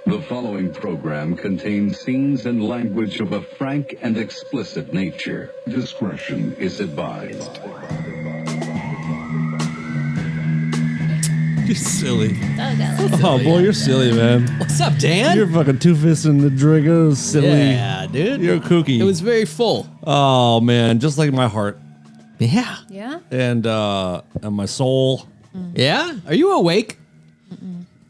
The following program contains scenes and language of a frank and explicit nature. Discretion is advised. You're silly. Oh, Boy, you're silly, man. What's up, Dan? You're fucking two-fisted in the drink. Silly. Yeah, dude. You're kooky. It was very full. Oh, man. Just like my heart. Yeah. Yeah? And my soul. Yeah? Are you awake?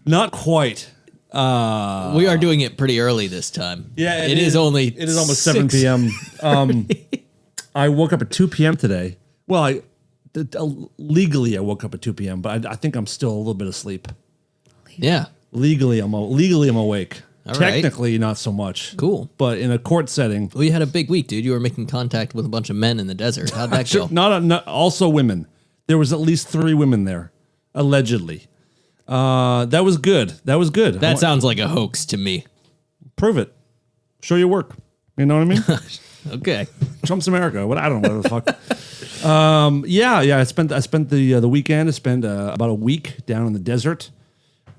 Not quite. We are doing it pretty early this time. Yeah, it is only. It is almost 7 p.m. I woke up at 2 p.m. today. Well, legally I woke up at 2 p.m., but I think I'm still a little bit asleep. Yeah. Legally, I'm awake. All right. Technically, not so much. Cool. But in a court setting, Well, you had a big week, dude. You were making contact with a bunch of men in the desert. How'd that go? not also women. There was at least 3 women there, allegedly. That was good. That sounds like a hoax to me. Prove it. Show your work. You know what I mean? Okay. Trump's America. What I don't know what the fuck. Yeah. I spent the weekend. I spent about a week down in the desert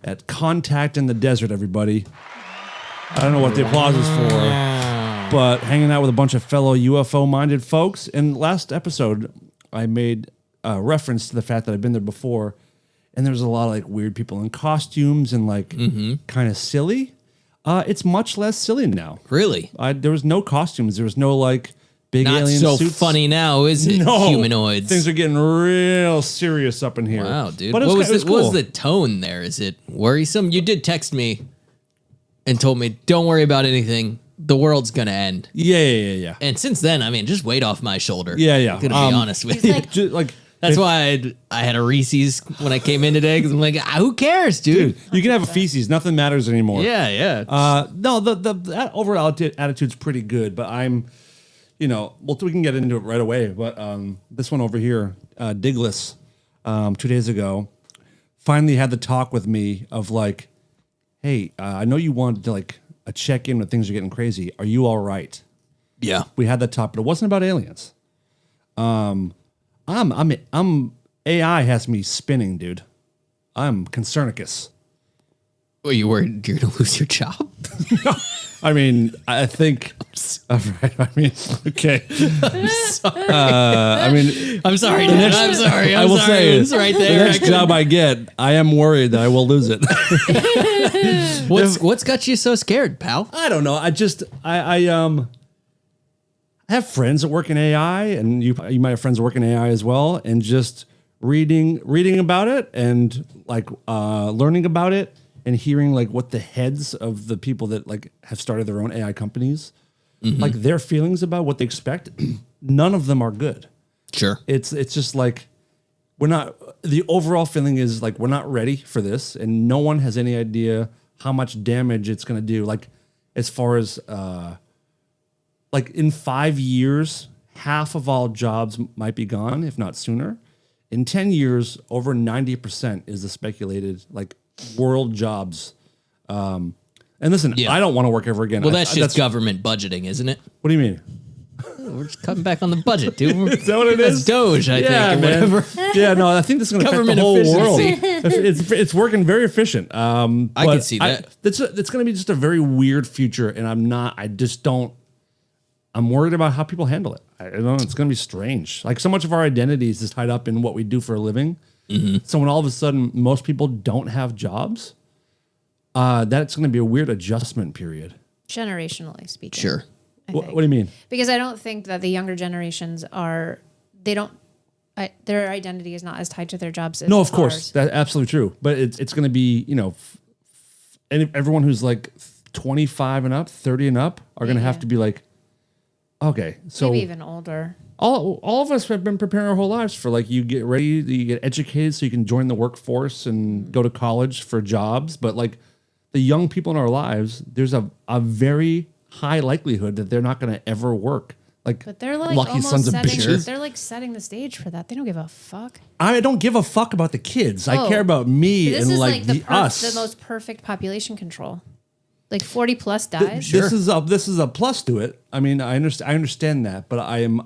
at Contact in the Desert. Everybody. I don't know what the applause is for, but hanging out with a bunch of fellow UFO-minded folks. And last episode, I made a reference to the fact that I've been there before, and there's a lot of like weird people in costumes and like kind of silly. It's much less silly now. Really? There was no costumes. There was no like big Not alien so suits. funny now, is it? No, Humanoids. Things are getting real serious up in here. Wow, dude. But What was cool. the tone there? Is it worrisome? You did text me and told me, don't worry about anything. The world's going to end. Yeah. And since then, I mean, just weight off my shoulder. Yeah. I'm going to be honest with He's you. like, Like That's why I had a Reese's when I came in today, because I'm like, who cares, dude? you can have a feces. Nothing matters anymore. Yeah. No, the overall attitude's pretty good, but I'm, well, we can get into it right away. But this one over here, Diglis, 2 days ago, finally had the talk with me of like, hey, I know you wanted to like a check in when things are getting crazy. Are you all right? Yeah. We had that talk, but it wasn't about aliens. I'm AI has me spinning, dude. I'm Concernicus. Well, you worried you're going to lose your job? I mean, I think. Right, I mean, okay. I'm sorry. I'm sorry, Dad. I'm sorry. I will say it's right the there. next job I get, I am worried that I will lose it. What's got you so scared, pal? I don't know. I have friends that work in AI, and you might have friends that work in AI as well, and just reading about it and like learning about it and hearing like what the heads of the people that like have started their own AI companies, like their feelings about what they expect. None of them are good. Sure. It's just like the overall feeling is like we're not ready for this, and no one has any idea how much damage it's going to do. Like as far as like in 5 years, half of all jobs might be gone, if not sooner. In 10 years, over 90% is the speculated like world jobs. And listen, Yeah. I don't want to work ever again. Well, that's just government budgeting, isn't it? What do you mean? We're just cutting back on the budget, dude. Is that what it is? That's Doge, I think, or whatever. Yeah, no, I think this is going to affect the Government whole world. efficiency. It's working very efficient. I can see that. It's going to be just a very weird future, and I'm worried about how people handle it. I don't know, it's going to be strange. Like so much of our identities is tied up in what we do for a living. So when all of a sudden most people don't have jobs, that's going to be a weird adjustment period. generationally speaking. Sure. What do you mean? Because I don't think that the younger generations their identity is not as tied to their jobs as No, of course, ours. that's absolutely true. But it's going to be, everyone who's like 25 and up, 30 and up are going to have to be like, okay, so Maybe even older. all of us have been preparing our whole lives for like you get ready, you get educated so you can join the workforce and go to college for jobs. But like the young people in our lives, there's a very high likelihood that they're not going to ever work. Like, But they're like lucky almost sons of setting, bitches. They're like setting the stage for that. They don't give a fuck. I don't give a fuck about the kids. I Oh. care about me This and is like the us. most perfect population control. Like 40 plus dies. This is a plus to it. I mean, I understand that, but I am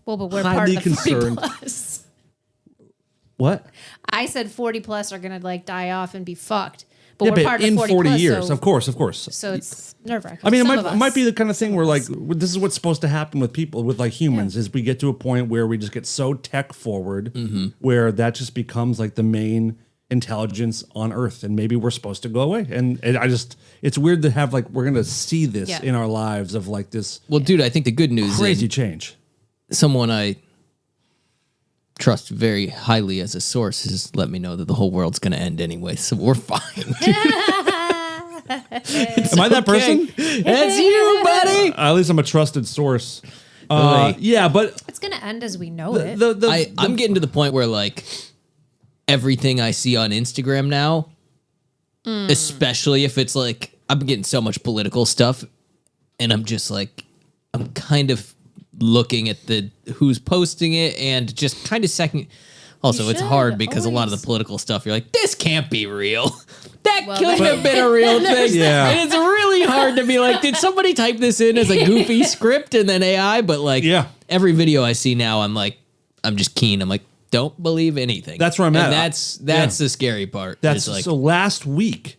Well, but we're part highly of the 40 concerned. plus. What? I said 40 plus are gonna like die off and be fucked. But Yeah, we're but part in of 40 40 plus, years, so, of course. So it's nerve wracking. I mean, it might be the kind of thing where like this is what's supposed to happen with people, with like humans, Yeah. is we get to a point where we just get so tech forward, Mm-hmm. where that just becomes like the main intelligence on Earth, and maybe we're supposed to go away. And it's weird to have like we're gonna see this Yeah. in our lives of like this Well, dude, I think the good news crazy is change. someone I trust very highly as a source has let me know that the whole world's going to end anyway, so we're fine. Am I that person? That's you, buddy. At least I'm a trusted source. Really? Yeah, but It's going to end as we know it. I'm getting to the point where like everything I see on Instagram now, especially if it's like I'm getting so much political stuff, and I'm just like I'm kind of looking at the who's posting it and just kind of second. Also, You it's should, hard because a lot of the always. political stuff you're like, this can't be real. That Well, couldn't but- have been a real thing. Yeah. And it's really hard to be like, did somebody type this in as a goofy script and then AI? But like, Yeah. every video I see now, I'm like, I'm just keen. I'm like, don't believe anything. That's where I'm at. And that's Yeah. the scary part. that's is like, so. Last week,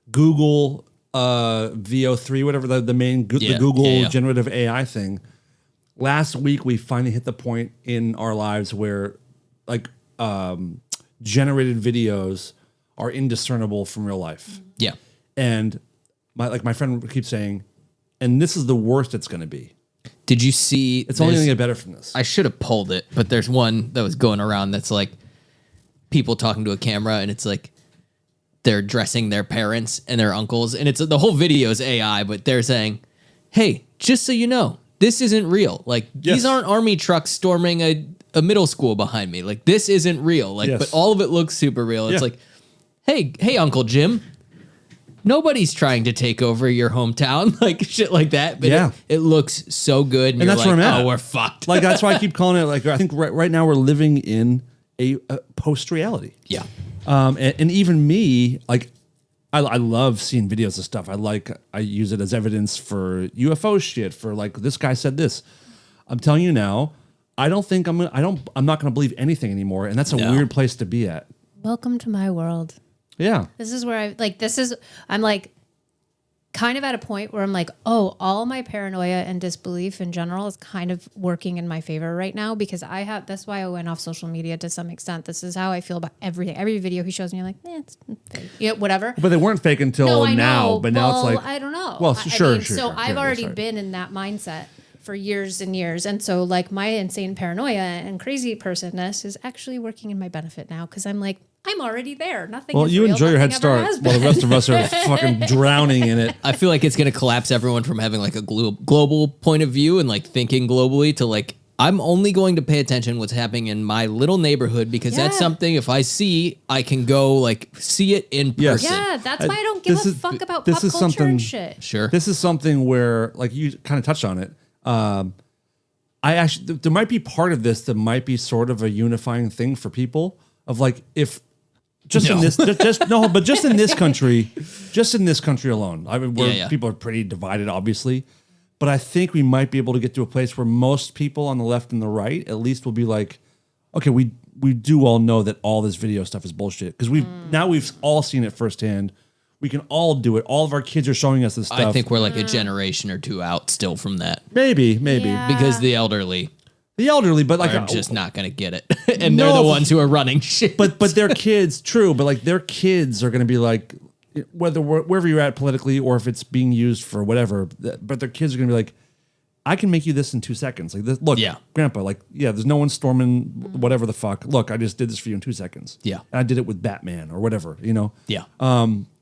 Google VO3, whatever the main the Yeah, Google yeah. generative AI thing. Last week, we finally hit the point in our lives where like generated videos are indiscernible from real life. yeah. And my friend keeps saying, and this is the worst it's going to be. Did you see? It's only going this? to get better from this. I should have pulled it, but there's one that was going around that's like people talking to a camera, and it's like they're dressing their parents and their uncles, and it's the whole video is AI, but they're saying, "Hey, just so you know, this isn't real. Like Yes. these aren't army trucks storming a middle school behind me. Like this isn't real. Like, Yes. but all of it looks super real. It's Yeah. like, hey, Uncle Jim." Nobody's trying to take over your hometown, like shit like that. But Yeah. it looks so good. And you're that's like, where I'm at. oh, we're fucked. Like that's why I keep calling it. Like I think right now we're living in a post reality. Yeah. And even me, like, I love seeing videos of stuff. I use it as evidence for UFO shit. For like, this guy said this. I'm telling you now, I don't think I'm not gonna believe anything anymore. And that's a No. weird place to be at. Welcome to my world. Yeah. This is where I'm like kind of at a point where I'm like, oh, all my paranoia and disbelief in general is kind of working in my favor right now because that's why I went off social media to some extent. This is how I feel about everything. Every video he shows me, I'm like, it's fake. Yeah, whatever. But they weren't fake until No, I now. know. But now it's Well, like, I don't know. Well, sure. So I've already been in that mindset for years and years. And so like my insane paranoia and crazy personness is actually working in my benefit now because I'm like, I'm already there. Nothing Well, is you real. enjoy your head Nothing ever start has while the been. rest of us are fucking drowning in it. I feel like it's going to collapse everyone from having like a global point of view and like thinking globally to like, I'm only going to pay attention what's happening in my little neighborhood because that's Yeah. something if I see, I can go like see it in Yes. person. Yeah, that's why I don't give This a is- fuck about this pop is culture something- and shit. Sure. This is something where, like you kind of touched on it. I actually, there might be part of this that might be sort of a unifying thing for people of like, if just in No. this, just no, but just in this country alone, I mean, where Yeah. people are pretty divided, obviously, but I think we might be able to get to a place where most people on the left and the right, at least will be like, okay, we do all know that all this video stuff is bullshit. Cause we've all seen it firsthand. We can all do it. All of our kids are showing us this stuff. I think we're like a generation or two out still from that maybe. Yeah. because the elderly The elderly, but like are just not going to get it. And they're No, the but- ones who are running shit. but their kids, true, but like their kids are going to be like, wherever you're at politically, or if it's being used for whatever, but their kids are going to be like, I can make you this in 2 seconds. Like, this, look, Yeah. Grandpa, like, yeah, there's no one storming whatever the fuck. Look, I just did this for you in 2 seconds. Yeah. and I did it with Batman or whatever. You know. Yeah.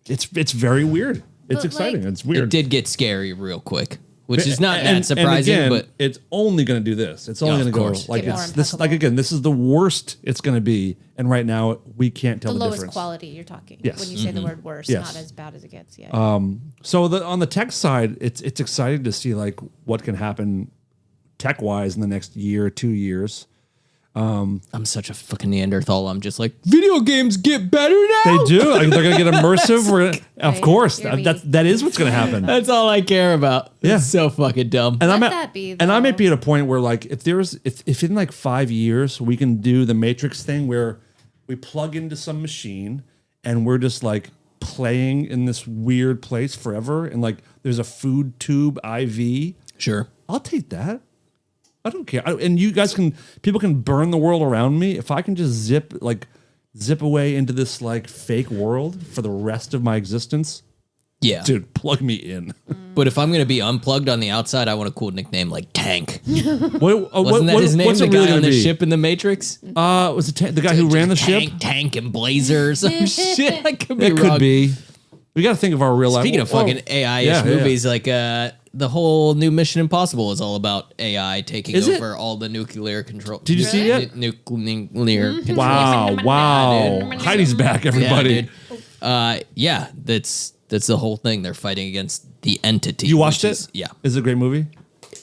It's very weird. It's But, exciting. like- it's weird. It did get scary real quick, which is not And- that surprising, and again, but it's only going to do this. It's only Yeah, going of to go course. like Get more it's this. Like impeccable. again, this is the worst it's going to be, and right now we can't tell The the, lowest difference. quality you're talking. Yes. When you say the word worse, Yes. not as bad as it gets. Yeah. So on the tech side, it's exciting to see like what can happen tech wise in the next year, 2 years. I'm such a fucking Neanderthal. I'm just like, video games get better now. They do. Like, they're going to get immersive. Of Right. course, You're me. that is what's going to happen. That's all I care about. Yeah. It's so fucking dumb. And Let that be, and I might though. be at a point where like if in like 5 years we can do the Matrix thing where we plug into some machine and we're just like playing in this weird place forever, and like there's a food tube IV. Sure. I'll take that. I don't care. And you guys people can burn the world around me. If I can just zip away into this like fake world for the rest of my existence, Yeah. dude, plug me in. But if I'm going to be unplugged on the outside, I want a cool nickname like Tank. Wasn't that his name? What's The it guy really on gonna the be? ship in the Matrix? Was it the guy who ran the ship? Tank and Blazer or some shit. I could be It wrong. could be. We got to think of our real life. Speaking of fucking AI-ish yeah, movies, like the whole new Mission Impossible is all about AI taking Is it? over all the nuclear control. Did you see it? Nuclear control. Wow. Heidi's back, everybody. Yeah, dude. Yeah, that's the whole thing. They're fighting against the entity. You watched which it? Yeah. Is it a great movie?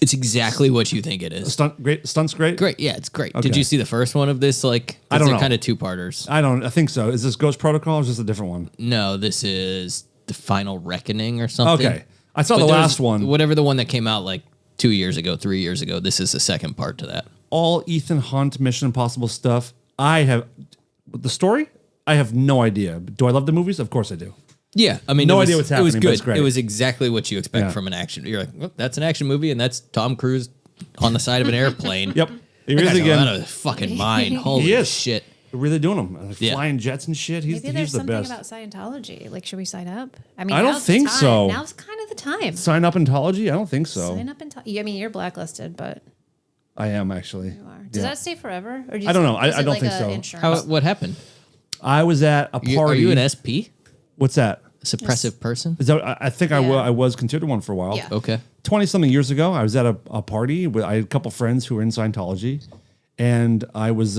It's exactly what you think it is. Stunts great? Great. Yeah, it's great. Okay. Did you see the first one of this? Like, 'cause I don't they're know. kind of two-parters. I think so. Is this Ghost Protocol or is this a different one? No, this is the Final Reckoning or something. Okay. I saw But the there's- last one. Whatever the one that came out like 2 years ago, 3 years ago. This is the second part to that. All Ethan Hunt Mission Impossible stuff. The story? I have no idea. Do I love the movies? Of course I do. Yeah, I mean, No it was, idea what's It was happening, but good. it's great. It was exactly what you expect Yeah. from an action. You're like, well, that's an action movie, and that's Tom Cruise on the side of an airplane. Yep. Here That he is guy's again. out of his fucking mind. Holy He is. shit! They're really doing them. Yeah. Flying jets and shit. He's Maybe there's the something best. about Scientology. Like, should we sign up? I mean, I don't now's the think time. so. Now's kind of the time. Sign up Ontology? I don't think so. Sign up and I mean, you're blacklisted, but I am actually. you are. Does that stay forever? Or I don't know. is I it don't like think a so. Insurance? What happened? I was at a party. Are you an SP? What's that? Suppressive person? Is that I think Yeah. I was considered one for a while. Yeah. Okay. 20-something years ago, I was at a party. I had a couple friends who were in Scientology, and I was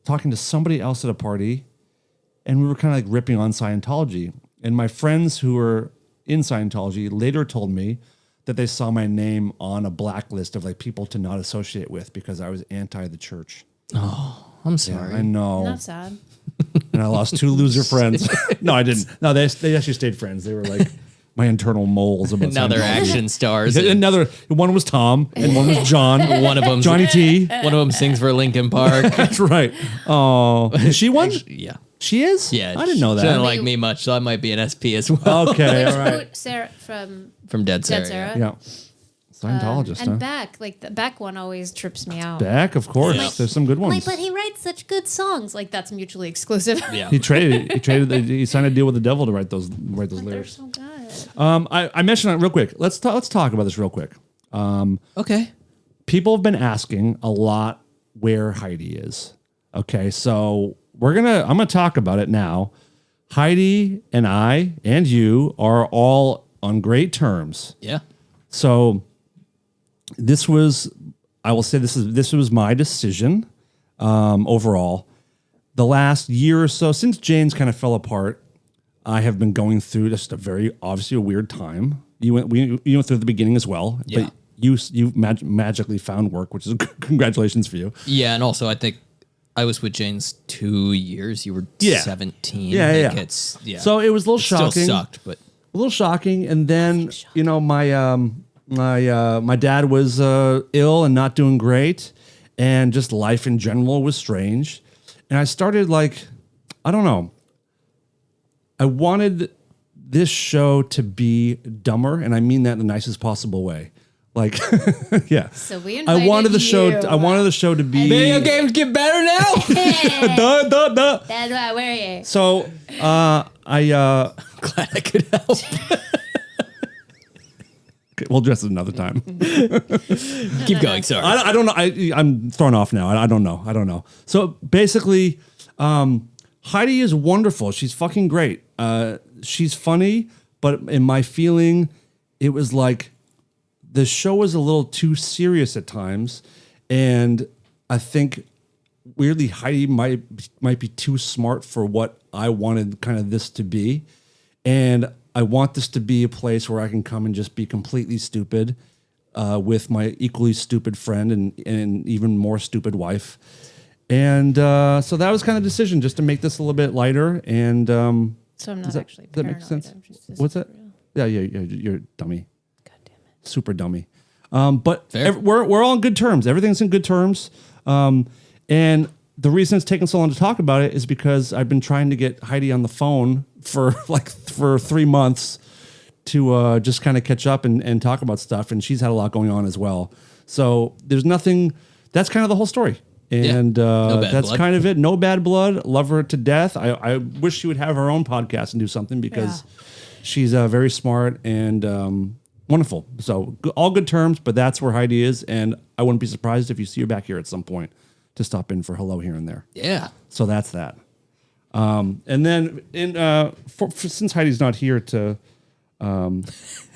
talking to somebody else at a party, and we were kind of like ripping on Scientology. And my friends who were in Scientology later told me that they saw my name on a blacklist of like people to not associate with because I was anti the church. I'm sorry. I know. Not sad. And I lost 2 loser friends. No, I didn't. No, they actually stayed friends. They were like my internal moles about Now they're Scientology. action stars. Another one was Tom and one was John. One of them, Johnny T. One of them sings for Linkin Park. That's right. Oh, is she one? Yeah. She is. Yeah. I didn't know She doesn't that. like me much, so I might be an SP as well. Okay, Which all right. Sarah from From Dead Sarah. Dead Sarah? Yeah, Scientologist. And huh? Beck, like the Beck one always trips me out. Beck, of course. Yeah. There's some good ones. Like, but he writes such good songs. Like that's mutually exclusive. Yeah. He signed a deal with the devil to write those They're lyrics. so good. I mentioned it real quick. Let's talk about this real quick. Okay. People have been asking a lot where Heidi is. Okay, so I'm gonna talk about it now. Heidi and I and you are all on great terms. Yeah. So this was my decision overall. The last year or so, since Jane's kind of fell apart, I have been going through just obviously a weird time. You went through the beginning as well, Yeah. but you magically found work, which is congratulations for you. Yeah, and also I think I was with Jane's 2 years. You were Yeah. 17. Yeah. Like, it's, yeah. So it was a little shocking. Still sucked, but A little shocking, and then my dad was ill and not doing great, and just life in general was strange, and I started I don't know. I wanted this show to be dumber, and I mean that in the nicest possible way. Yeah. So we I invited wanted the show. you. I wanted the show to be. video games get better now. Duh, duh, duh. That's why we're here. So I Glad I could help. we'll address it another time. Keep going. Sorry. I don't know. I'm thrown off now. I don't know. So basically, Heidi is wonderful. She's fucking great. She's funny, but in my feeling, it was like the show was a little too serious at times, and I think weirdly Heidi might be too smart for what I wanted kind of this to be, and I want this to be a place where I can come and just be completely stupid with my equally stupid friend and even more stupid wife. And so that was kind of the decision, just to make this a little bit lighter. And So I'm not actually does that make paranoid. sense? I'm just What's that? real. Yeah, you're a dummy, God damn it. super dummy. But Fair. we're all on good terms. Everything's in good terms. And the reason it's taken so long to talk about it is because I've been trying to get Heidi on the phone for 3 months to just kind of catch up and talk about stuff. And she's had a lot going on as well. So there's nothing, that's kind of the whole story. And No bad that's blood. kind of it. No bad blood. Love her to death. I wish she would have her own podcast and do something because she's very smart and wonderful. So all good terms, but that's where Heidi is. And I wouldn't be surprised if you see her back here at some point to stop in for hello here and there. Yeah. So that's that. And then since Heidi's not here to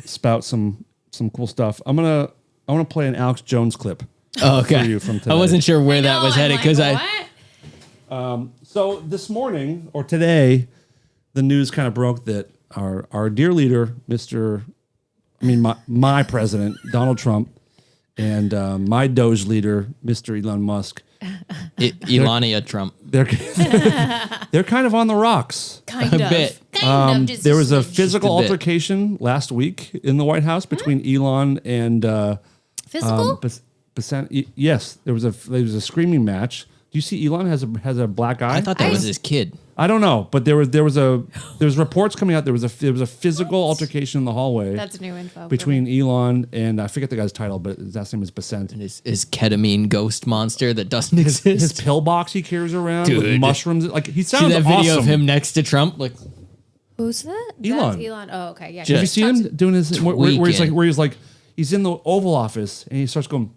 spout some cool stuff, I want to play an Alex Jones clip. Oh, okay. For you from today. I wasn't sure where that was headed because So this morning or today, the news kind of broke that our dear leader, my president, Donald Trump, and my Doge leader, Mr. Elon Musk, Elania Trump. they're kind of on the rocks. Kind A of. bit. Kind of. Just There was a smidge. physical Just a bit. altercation last week in the White House between Elon and Physical? yes, there was a screaming match. Do you see Elon has a black eye? I thought that was his kid. I don't know, but there was reports coming out. There was a physical altercation in the hallway. That's new info. for between me. Elon and I forget the guy's title, but his last name is Basent. His ketamine ghost monster that doesn't His exist. pill box he carries around with Dude. mushrooms. Like he See sounds that video awesome. of him next to Trump? Like, Who's that? Elon. That's Elon. Oh, okay. Yeah. Have you seen him doing his tweaking. where he's in the Oval Office and he starts going.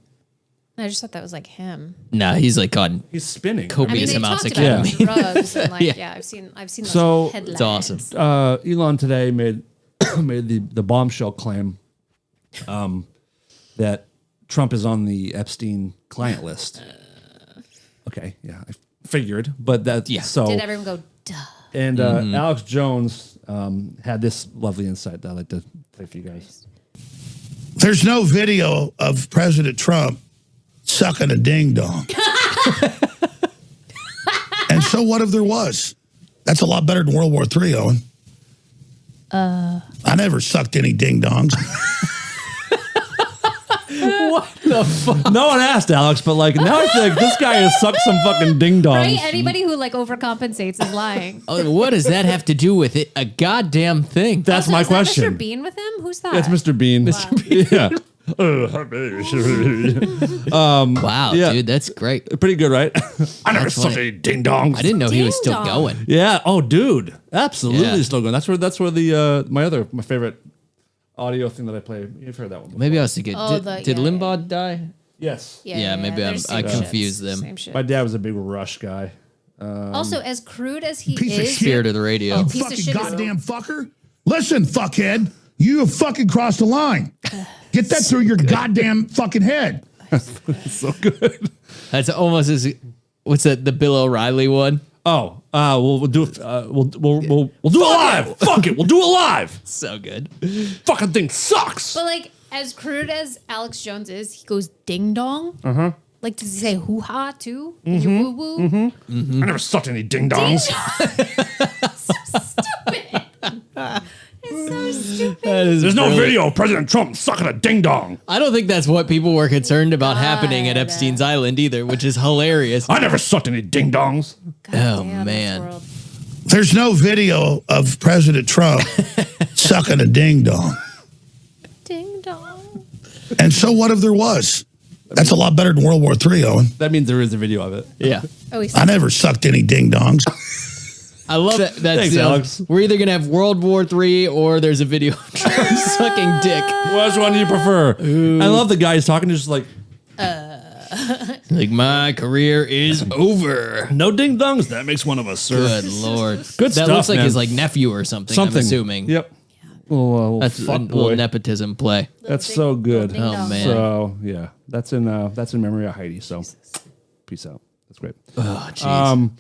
I just thought that was like him. nah, he's like on He's spinning. copious they amounts talked of about ketamine. drugs and like Yeah. yeah. I've seen those So- headlines. It's awesome. Elon today made the bombshell claim that Trump is on the Epstein client list. Okay, yeah, I figured, but that's so. Did everyone go duh? And Alex Jones had this lovely insight that I'd like to play for you guys. There's no video of President Trump sucking a ding dong. And so what if there was? That's a lot better than World War III, Owen. I never sucked any ding dongs. What the fuck? No one asked Alex, but like now I feel like this guy has sucked some fucking ding dongs. Right? Anybody who like overcompensates is lying. Oh, what does that have to do with it? A goddamn thing. That's Also, my is that question. Mr. Bean with him? Who's that? That's Mr. Bean. Yeah. Wow, Yeah. dude, that's great. Pretty good, right? I never That's sucked funny. any ding dongs. I didn't know he was Ding still dong. going. Yeah. Oh, dude. Absolutely Yeah. still going. That's where the my favorite audio thing that I play. You've heard that one before. Maybe I was thinking, Oh, did yeah, Limbaugh die? Yes. Yeah, maybe they're I same confused shit. them. Same shit. My dad was a big Rush guy. Also, as crude as he Piece of is, shit. Spirit of the radio. Oh, piece of Fucking shit is- goddamn fucker. Listen, fuckhead, you have fucking crossed the line. Get that through your goddamn fucking head. So good. That's almost as what's that? The Bill O'Reilly one. Oh, we'll do it. We'll do it live. Fuck it. We'll do it live. So good. Fucking thing sucks. but like as crude as Alex Jones is, he goes ding dong. Like does he say hoo ha too? Can you woo woo? I never sucked any ding dongs. Stupid. It's so stupid. There's no video of President Trump sucking a ding dong. I don't think that's what people were concerned about happening at Epstein's Island either, which is hilarious. I never sucked any ding dongs. Oh, Damn, this man. world. There's no video of President Trump sucking a ding dong. Ding dong. And so what if there was? That's a lot better than World War III, Owen. That means there is a video of it. Yeah. Oh, he's I never sucked any ding dongs. I love that. That's Thanks, Alex. We're either going to have World War III or there's a video of Trump sucking dick. Which one do you prefer? I love the guy who's talking just like, Like, my career is over. no ding dongs. That makes one of us, sir. Good Lord. Good that stuff, looks like man. his like nephew or something, Something. I'm assuming. Yep. Little That's a fuck little boy. nepotism play. That's so good. Ding dong. Oh, man. So yeah, that's in memory of Heidi. So peace out. That's great. Oh, jeez.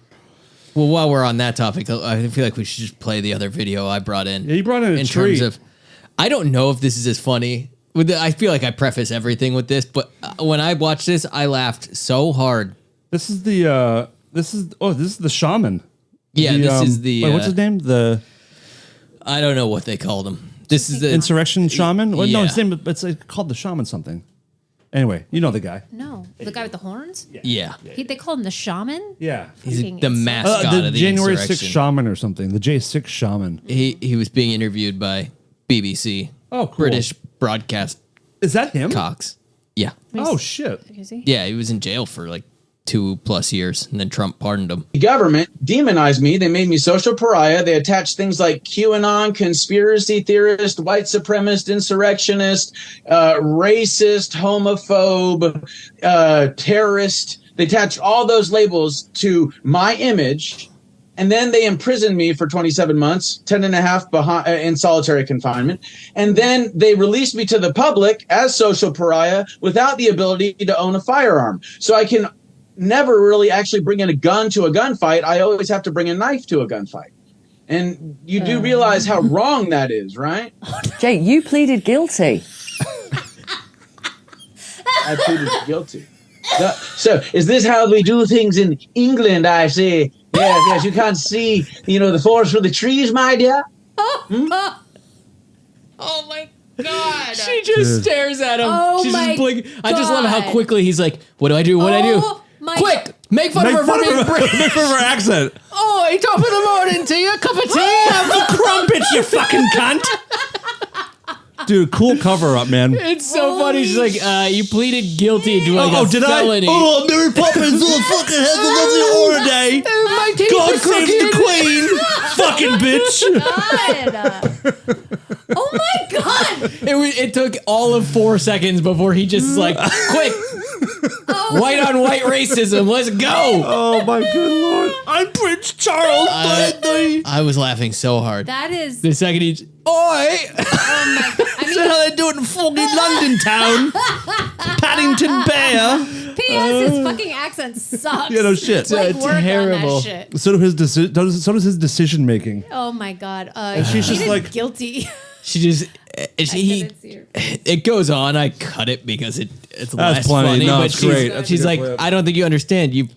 Well, while we're on that topic, I feel like we should just play the other video I brought in. Yeah, you brought in a treat. terms of, I don't know if this is as funny. I feel like I preface everything with this, but when I watched this, I laughed so hard. This is the shaman. Yeah, this is the. wait, what's his name? The I don't know what they called him. This is the insurrection shaman. Well, no, Yeah. his name. It's called the shaman something. Anyway, you know the guy. No, the guy with the horns. Yeah. They call him the shaman. Yeah. He's Fucking the insane. mascot The of the January 6th insurrection. shaman or something. The J6 shaman. He was being interviewed by BBC. Oh, cool. British broadcast Is that him? Cox. Yeah. Oh, shit. Is he? Yeah, he was in jail for like 2+ years, and then Trump pardoned him. The government demonized me. They made me social pariah. They attached things like QAnon, conspiracy theorist, white supremacist, insurrectionist, racist, homophobe, terrorist. They attached all those labels to my image. And then they imprisoned me for 27 months, 10 and a half in solitary confinement. And then they released me to the public as social pariah without the ability to own a firearm. So I can never really actually bring in a gun to a gunfight. I always have to bring a knife to a gunfight. And you do realize how wrong that is, right? Jake, you pleaded guilty. I pleaded guilty. So is this how we do things in England? I say, yes, you can't see, the forest for the trees, my dear. Oh my God. She just stares at him. Oh She's my just blinking. I just love how God. quickly he's like, what do I do? What do I do? Oh my Quick, God. make fun of her for being British. Make fun of her accent. Oh, top of the morning to you. Cup of tea. Have the crumpets, you fucking cunt. Dude, cool cover up, man. It's so funny. She's like, you pleaded guilty to like a did felony. I? Oh, Mary Poppins, fucking has a lovely order day. My teeth God are save the crooked. queen. Fucking bitch. God. Oh my God. It took all of 4 seconds before he just like, quick, white on white racism. Let's go. Oh my good lord. I'm Prince Charles. I was laughing so hard. That is. The second he, oi. Oh my. I Is that how they do it in fucking London town? Paddington Bear. P.S. His fucking accent sucks. Yeah, no shit. Like, work terrible. on that shit. So does his decision making. Oh my God. she's just pleaded like- guilty. she just, he, couldn't see her. it goes on. I cut it because it's less plenty. funny. No, but it's great. That's a she's good like, clip. I don't think you understand. You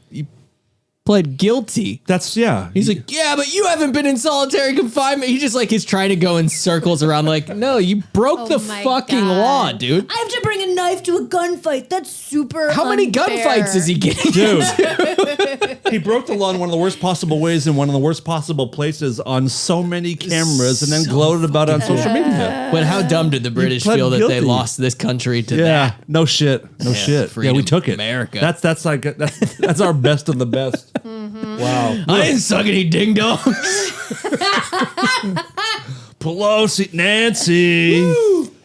pled guilty. That's yeah. He's like, yeah, but you haven't been in solitary confinement. He just like is trying to go in circles around like, no, you broke Oh the my fucking God. law, dude. I have to bring a knife to a gunfight. That's super. How many unfair. gunfights is he getting? Dude, he broke the law in one of the worst possible ways in one of the worst possible places on so many cameras and then gloated about it on social media. But how dumb did the British pled feel that they guilty. lost this country to Yeah, that? no shit, no shit. Yeah, we freedom, took it. America. That's like that's our best of the best. Wow. I didn't suck any ding dongs. Pelosi, Nancy.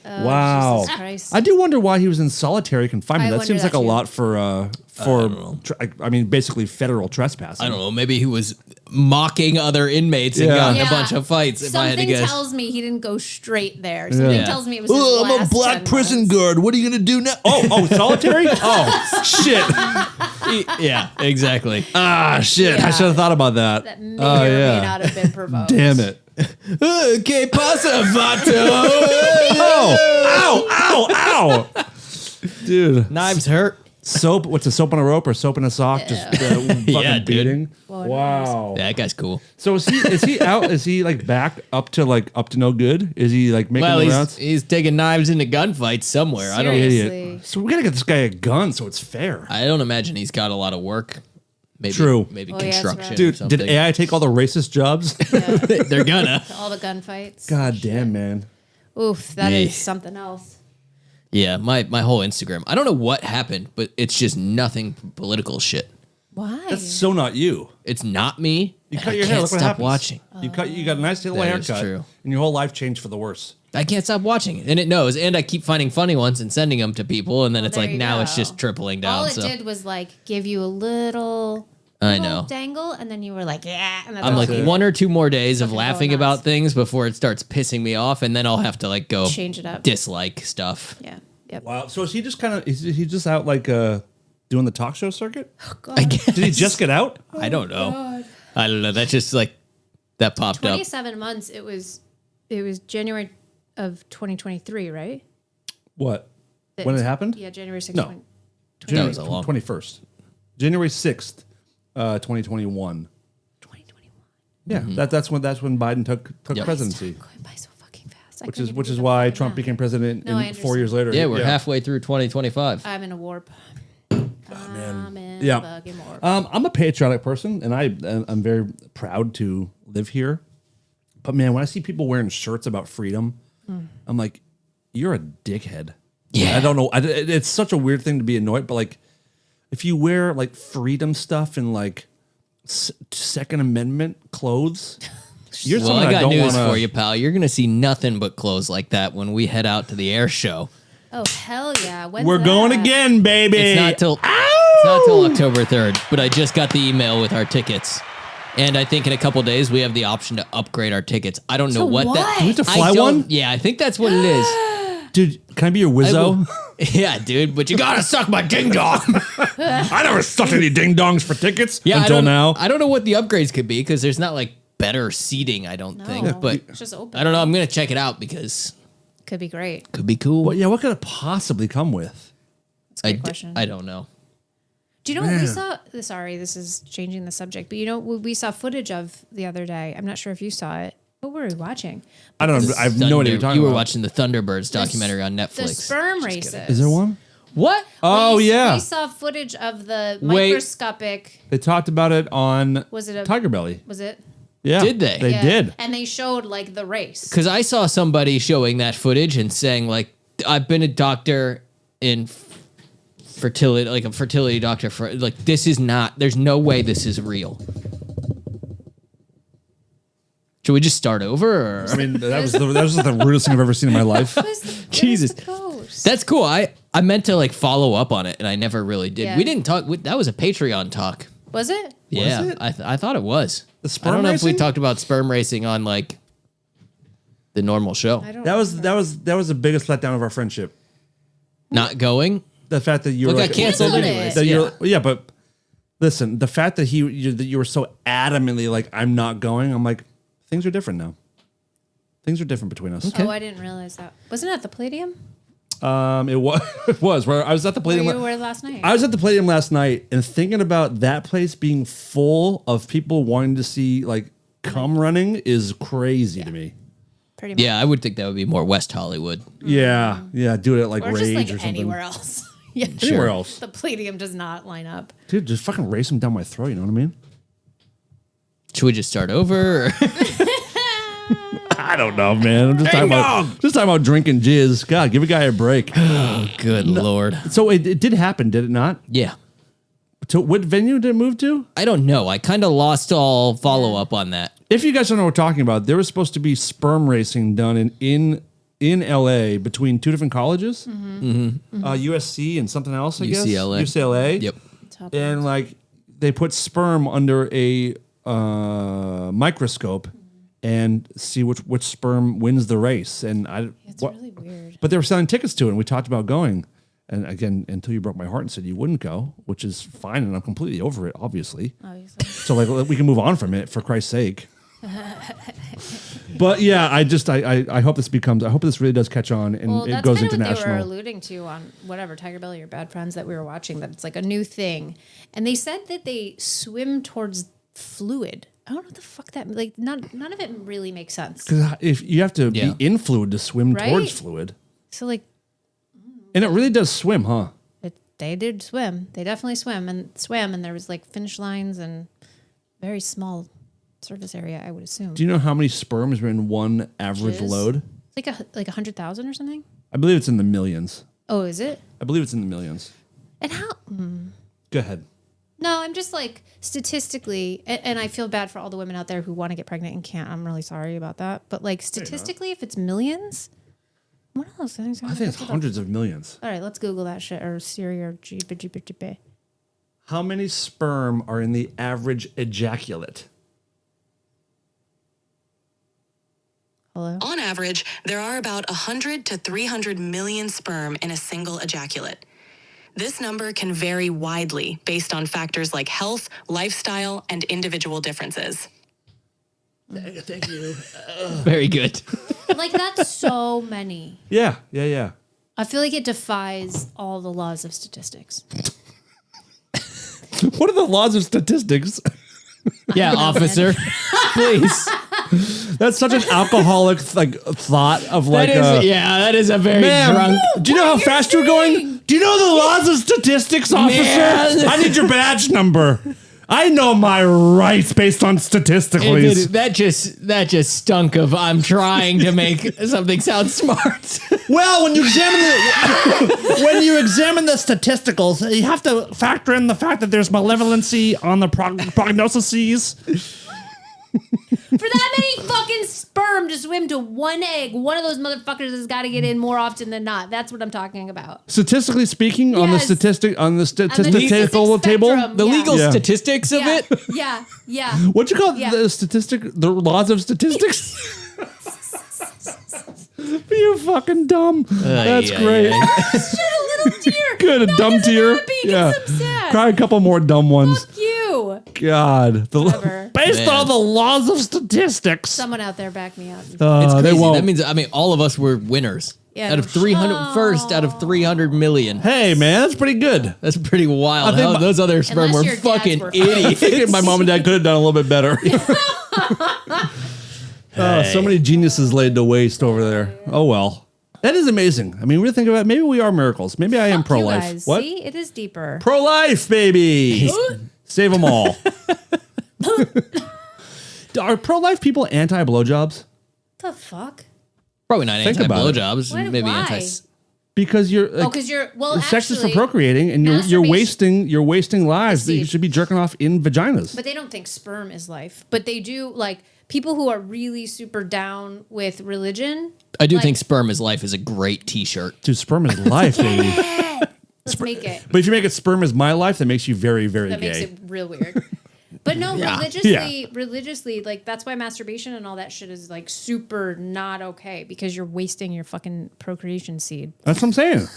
Wow. Jesus Christ. I do wonder why he was in solitary confinement. I That seems wonder like a that too. lot for basically federal trespassing. I don't know. Maybe he was mocking other inmates and Yeah. got in Yeah. a bunch of fights. If I had to Something guess, tells me he didn't go straight there. Something Yeah. tells me it was his Oh, I'm a last black 10 prison months. guard. What are you gonna do now? Oh, solitary? Oh, shit. yeah, exactly. Ah, shit. I Yeah. should have thought about that. That may or may not have been provoked. Damn it. Que pasa, vato? Oh, ow, ow, ow. Dude. Knives hurt. Soap, what's a soap on a rope or soap in a sock? Just fucking Yeah, dude. beating. Well, Wow. Yeah, that guy's cool. So is he out? Is he like back up to no good? Is he like making Well, the rounds? he's taking knives into gunfights somewhere. I don't. Seriously. Idiot. So we gotta get this guy a gun so it's fair. I don't imagine he's got a lot of work. Maybe, True. Maybe Oh, yeah, that's construction. right. Or Dude, something. did AI take all the racist jobs? They're gonna. All the gunfights. God damn, man. Oof, that Yeah. is something else. Yeah, my whole Instagram. I don't know what happened, but it's just nothing political shit. Why? That's so not you. It's not me. You and cut I your hair. can't Look what stop happens. watching. You got a nice little That is haircut, true. and your whole life changed for the worse. I can't stop watching it, and it knows. And I keep finding funny ones and sending them to people, and then it's there like you now it's go. just tripling down. All it so did was like give you a little, I little know. dangle, and then you were like, yeah. And that's I'm all like it did. 1 or 2 more days of Fucking laughing go about nuts. things before it starts pissing me off, and then I'll have to like go Change it up. dislike stuff. Yeah. Yep. Wow. So is he just kind of? Is he just out like doing the talk show circuit? I guess. Did he just get out? I don't know. I don't know. That's just like that popped up. 27 months. It was January of 2023, right? What? When it happened? Yeah, January 6th. No. That was a long 21st. January 6th, 2021. 2021. Yeah, that's when Biden took Yep. presidency. Going by so fucking fast. which is why Trump became president No, I in 4 years later. Yeah, we're halfway through 2025. I'm in a warp. I'm in Yeah. a fucking warp. I'm a patriotic person, and I'm very proud to live here. But man, when I see people wearing shirts about freedom, I'm like, you're a dickhead. Yeah. I don't know. It's such a weird thing to be annoyed, but like, if you wear like freedom stuff and like Second Amendment clothes, you're Well, someone I got don't news wanna, for you, pal. You're gonna see nothing but clothes like that when we head out to the air show. Oh hell yeah! When's We're going that? again, baby. It's not till October 3rd, but I just got the email with our tickets. And I think in a couple days we have the option to upgrade our tickets. I don't know To what that. what? Do we have to I fly don't- one? Yeah, I think that's what it is. Dude, can I be your Wizzo? Yeah, dude, but you gotta suck my ding dong. I never sucked any ding dongs for tickets Yeah, until now. I don't know what the upgrades could be because there's not like better seating. I don't think, but It's just open. I don't know. I'm gonna check it out because Could be great. could be cool. But yeah, what could it possibly come with? That's a good question. I don't know. Do you know what we saw? Sorry, this is changing the subject, but you know what we saw footage of the other day? I'm not sure if you saw it. What were we watching? I don't know. I have no idea what you're talking You were about. watching the Thunderbirds documentary on The Netflix. sperm races. Is there one? What? Oh, yeah. We saw footage of the Wait. microscopic. They talked about it on Was it a Tiger Belly. Was it? Yeah. Did they? They Yeah. did. And they showed like the race. Because I saw somebody showing that footage and saying like, I've been a doctor in fertility, like a fertility doctor for like, this is not. There's no way this is real. Should we just start over? Or? I mean, that was the rudest thing I've ever seen in my life. Jesus. Post? That's cool. I meant to like follow up on it and I never really did. Yeah. We didn't talk. That was a Patreon talk. Was it? Yeah, it? I thought it was. The I sperm don't know if we racing? talked about sperm racing on like the normal show. I don't. That was the biggest letdown of our friendship. Not going. The fact that you were Look, I like, canceled Canceled anyways. it. that Yeah. yeah, but listen, the fact that you were so adamantly like, I'm not going. I'm like, things are different now. Things are different between us. Oh, I didn't realize that. Wasn't it at the Palladium? It was. It was. Where I was at the Where Palladium. you were last night? I was at the Palladium last night and thinking about that place being full of people wanting to see like cum running is crazy to me. Pretty much. Yeah, I would think that would be more West Hollywood. Yeah, do it at like Or Rage just like or something. anywhere else. Yeah. Anywhere else, The Palladium does not line up. dude. Just fucking race them down my throat. You know what I mean? Should we just start over? Or? I don't know, man. I'm just talking about drinking jizz. God, give a guy a break. Good Lord. So it did happen, did it not? Yeah. To what venue did it move to? I don't know. I kind of lost all follow up on that. If you guys don't know what we're talking about, there was supposed to be sperm racing done in LA between two different colleges, USC and something else. I guess UCLA. UCLA. Yep. Top And like they put sperm under a microscope and see which sperm wins the race. And It's really weird. but they were selling tickets to it, and we talked about going. And again, until you broke my heart and said you wouldn't go, which is fine, and I'm completely over it, obviously. Obviously. So like we can move on from it for Christ's sake. But yeah, I hope this really does catch on and Well, it that's goes kind of what they were international. alluding to on whatever Tiger Belly or Bad Friends that we were watching. That it's like a new thing, and they said that they swim towards fluid. I don't know what the fuck that like. None of it really makes sense. Because if you have to Yeah. be in fluid to swim Right? towards fluid, So like and it really does swim, huh? they did swim. They definitely swim, and there was like finish lines and very small surface area. I would assume. Do you know how many sperms are in one average Jizz? load? Like 100,000 or something. I believe it's in the millions. Oh, is it? I believe it's in the millions. And how? Go ahead. No, I'm just like statistically, and I feel bad for all the women out there who want to get pregnant and can't. I'm really sorry about that. But like statistically, if it's millions, what else? I think it's hundreds of millions. All right, let's Google that shit or Siri or GB. How many sperm are in the average ejaculate? Hello. On average, there are about 100 to 300 million sperm in a single ejaculate. This number can vary widely based on factors like health, lifestyle, and individual differences. Thank you. Very good. Like that's so many. Yeah. I feel like it defies all the laws of statistics. What are the laws of statistics? Yeah, officer. Please. That's such an alcoholic like thought of like. That is a very Man, drunk. do you know how fast you're going? Do you know the laws of statistics, officer? Man. I need your badge number. I know my rights based on statistically. That just stunk of I'm trying to make something sound smart. Well, when you examine the statisticals, you have to factor in the fact that there's malevolency on the prognoses. For that many fucking sperm to swim to one egg, one of those motherfuckers has got to get in more often than not. That's what I'm talking about. Statistically speaking, on the Yes. statistical statistics table, spectrum, The yeah. legal Yeah. statistics of it. Yeah. what you call Yeah. the laws of statistics? You fucking dumb. That's yeah, great. yeah. Shed a little tear. Good, a Not dumb 'cause I'm tear. happy, 'cause Yeah. I'm sad. Cry a couple more dumb ones. Fuck you. God. Whatever. Based Man. on the laws of statistics. Someone out there back me up. It's They crazy. won't. That means all of us were winners. Yeah, Out of 300, first out of 300 million. Hey, man, that's pretty good. That's pretty wild. I think How those other sperm Unless were your dads fucking were idiots. I think my mom and dad could have done a little bit better. So many geniuses laid to waste over there. Oh, well. That is amazing. I mean, we think about maybe we are miracles. Maybe I am Fuck you pro-life. guys. What? See, it is deeper. Pro-life, baby. Save them all. Are pro-life people anti-blowjobs? The fuck? Probably not Think about it. anti-blowjobs. Why- Maybe why? anti. Because you're like, Because you're sex is for actually, procreating, and you're masturbation- wasting lives. See. You should be jerking off in vaginas. But they don't think sperm is life. But they do, like, people who are really super down with religion. I do like, think "Sperm is Life" is a great T-shirt. Dude, sperm is life, baby. Let's make it. But if you make it sperm is my life, that makes you very, very That gay. makes it real weird. But no, Yeah. religiously, like that's why masturbation and all that shit is like super not okay because you're wasting your fucking procreation seed. That's what I'm saying.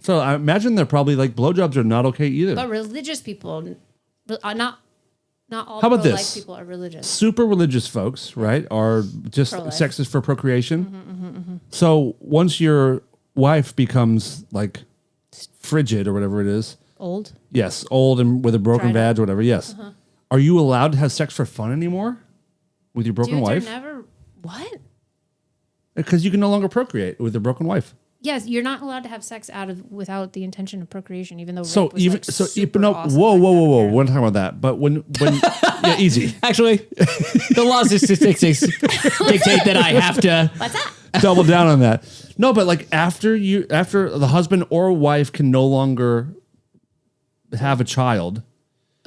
So I imagine they're probably like blowjobs are not okay either. But religious people, not all How about pro-life this? people are religious. Super religious folks, right, are just Pro-life. sex is for procreation. So once your wife becomes like frigid or whatever it is, Old? yes, old and with a broken Dried up. vag or whatever, yes. Are you allowed to have sex for fun anymore with your broken Dudes wife? are never what? Because you can no longer procreate with a broken wife. Yes, you're not allowed to have sex without the intention of procreation, even though So rape was even like so, super no, awesome whoa, back whoa, whoa, then. whoa. Yeah. We're not talking about that. But when yeah, easy. Actually, the laws of statistics dictate that I have to. What's that? Double down on that. No, but like after the husband or wife can no longer have a child,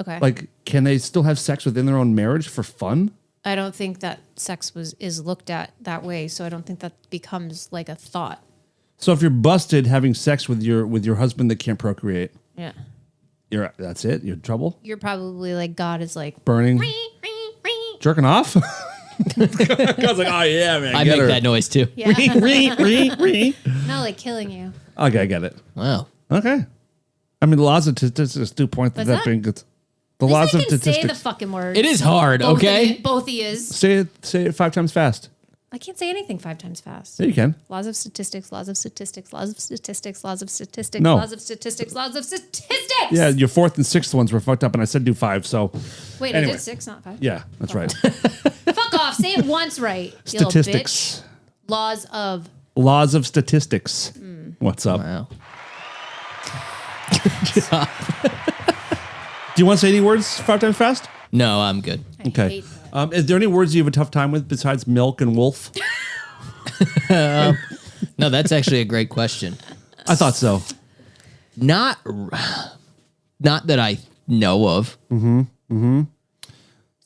Okay. like can they still have sex within their own marriage for fun? I don't think that sex is looked at that way, so I don't think that becomes like a thought. So if you're busted having sex with your husband that can't procreate, Yeah. that's it. You're in trouble. You're probably like God is like Burning, jerking off. I was like, oh yeah, man. I get make her. that noise too. yeah. Ree. No, like killing you. Okay, I get it. Wow. Okay. I mean, the laws of statistics do point to What's that that? being good. The At laws least I of can say the statistics. fucking word. It is hard, okay? Both he is. Say it 5 times fast. I can't say anything 5 times fast. Yeah, you can. Laws of statistics, laws of statistics, laws of statistics, laws of statistics, No. laws of statistics, laws of statistics. Yeah, your 4th and 6th ones were fucked up, and I said do 5. So Wait, I anyway. did 6, not 5. yeah, that's right. Fuck off. Say it once right. You little Statistics. bitch. Laws of. Laws of statistics. What's up? Wow. Do you want to say any words 5 times fast? No, I'm good. I Okay. hate that. Is there any words you have a tough time with besides milk and wolf? No, that's actually a great question. I thought so. Not that I know of.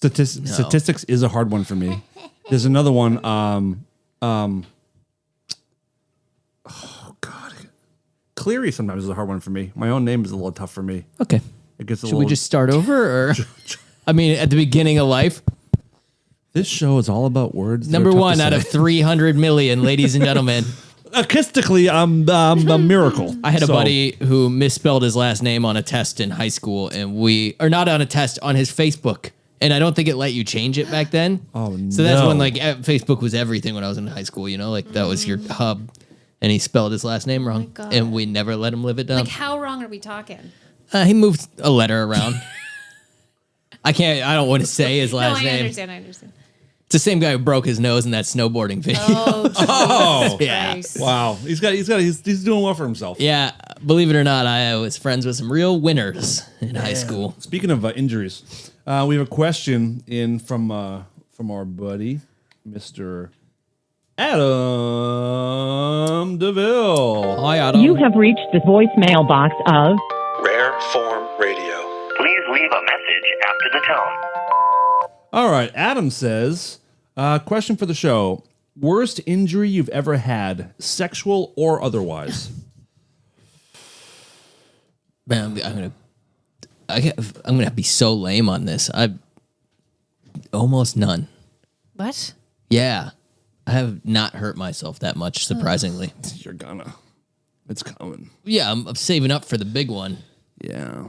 Statistics is a hard one for me. There's another one. Oh God, Cleary sometimes is a hard one for me. My own name is a little tough for me. Okay. It gets a Should little. we just start over? Or I mean, at the beginning of life, This show is all about words. that are number tough to one out say. of 300 million, ladies and gentlemen. Acoustically, I'm a miracle. I had a So, buddy who misspelled his last name on a test in high school, and not on a test, on his Facebook. And I don't think it let you change it back then. Oh, So that's no. when like Facebook was everything when I was in high school, you know, like that was your hub. And he spelled his last name wrong, God. and we never let him live it down. Like, how wrong are we talking? He moved a letter around. I don't want to say his No, last I name. understand. It's the same guy who broke his nose in that snowboarding video. Oh, Yeah. Christ. Wow, he's doing well for himself. Yeah, believe it or not, I was friends with some real winners in high school. Speaking of injuries, we have a question in from our buddy, Mr. Adam DeVille. Hi, Adam. You have reached the voicemail box of Rare Form Radio. Please leave a message after the tone. All right, Adam says, question for the show: worst injury you've ever had, sexual or otherwise? Man, I'm gonna be so lame on this. I almost none. What? Yeah, I have not hurt myself that much, surprisingly. You're gonna. It's coming. Yeah, I'm saving up for the big one. Yeah,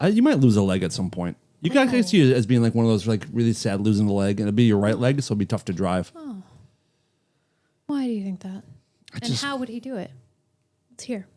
you might lose a leg at some point. You can see it as being like one of those like really sad losing a leg, and it'll be your right leg, so it'll be tough to drive. Oh. Why do you think that? And how would he do it? Let's hear.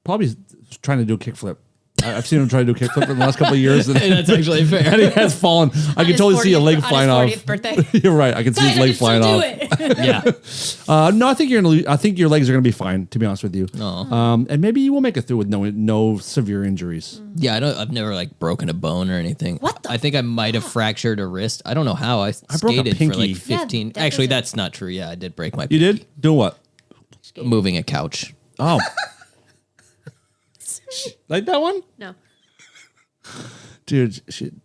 Probably trying to do a kickflip. I've seen him try to do a kickflip in the last couple of years, and That's actually fair. and he has fallen. I can totally see a leg flying on off. his 40th birthday. You're right. I can see his leg flying off. Yeah. No, I think I think your legs are gonna be fine. To be honest with you, Oh. and maybe you will make it through with no severe injuries. Yeah, I've never like broken a bone or anything. What the I think I might have fractured a wrist. I don't know how. I broke a skated for pinky. like Yeah, 15. that Actually, doesn't- that's not true. Yeah, I did break my. You did? Doing what? Moving a couch. Oh, like that one, No. dude.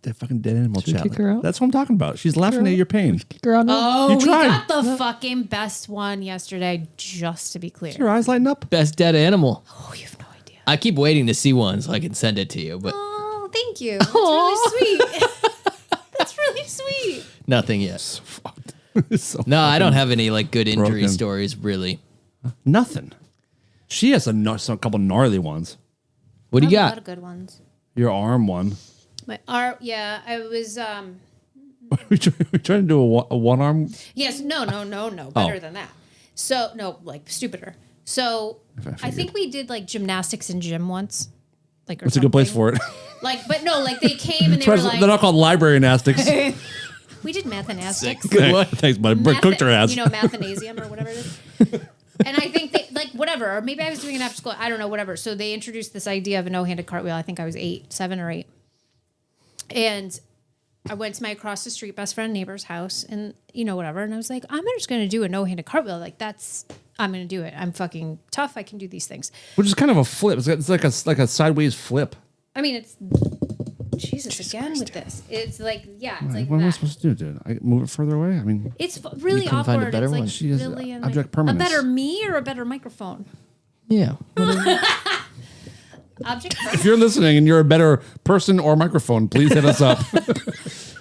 That fucking dead animal Should we chat. kick her out? That's what I'm talking about. She's laughing at your pain. Oh, You we tried. got the fucking best one yesterday, just to be clear. Your eyes lighting up. Best dead animal. Oh, you have no idea. I keep waiting to see one so I can send it to you, but Oh, thank you. That's really sweet. That's really sweet. nothing yet. It's so No, I don't have any like good injury broken. stories really. nothing. She has a couple gnarly ones. What do you I have a lot got? of good ones. Your arm one. My arm, yeah, I was. we trying to do a one arm. Yes, no, better than that. So no, like stupider. So I think we did like gymnastics in gym once. Like, It's a good place for it. Like, but no, like they came and they were like, They're not called library gymnastics. we did mathanastics. Good one. Thanks, buddy. Brett cooked her ass. You know, mathanasium or whatever it is. And I think they, like, whatever, or maybe I was doing it after school. I don't know, whatever. So they introduced this idea of a no-handed cartwheel. I think I was 7 or 8. And I went to my across the street best friend neighbor's house and, you know, whatever. And I was like, I'm just going to do a no-handed cartwheel. Like, I'm going to do it. I'm fucking tough. I can do these things. Which is kind of a flip. It's like a sideways flip. I mean, it's, Jesus again with this. It's like, yeah, it's like What am I that. supposed to do, dude? I move it further away? I mean, It's really couldn't awkward. find a better it's like one? She has really in object a permanence. better me or a better microphone? Yeah. Object if you're listening and you're a better person or microphone, please hit us up.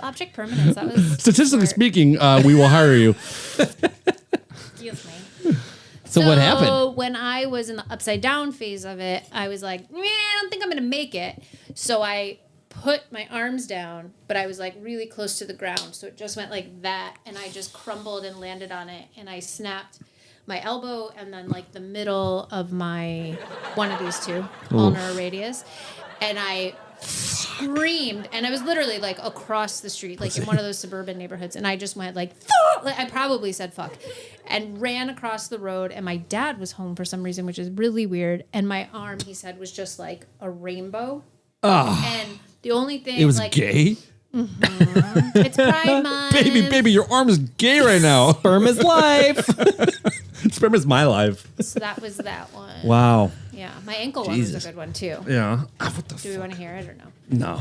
object permanence. That was Statistically speaking, we will hire you. Excuse me. So what happened? When I was in the upside down phase of it, I was like, I don't think I'm gonna make it. So I put my arms down, but I was like really close to the ground. So it just went like that, and I just crumbled and landed on it, and I snapped my elbow and then like the middle of my one of these two, ulnar radius, and I screamed, and I was literally like across the street, like in one of those suburban neighborhoods, and I just went like I probably said fuck, and ran across the road, and my dad was home for some reason, which is really weird, and my arm, he said, was just like a rainbow. And the only thing It was like gay. it's Pride Month. Baby, your arm is gay right now. Sperm is life. Sperm is my life. So that was that one. Wow. Yeah, my ankle one was a good one too. Yeah. What the Do we want to hear it or no? No.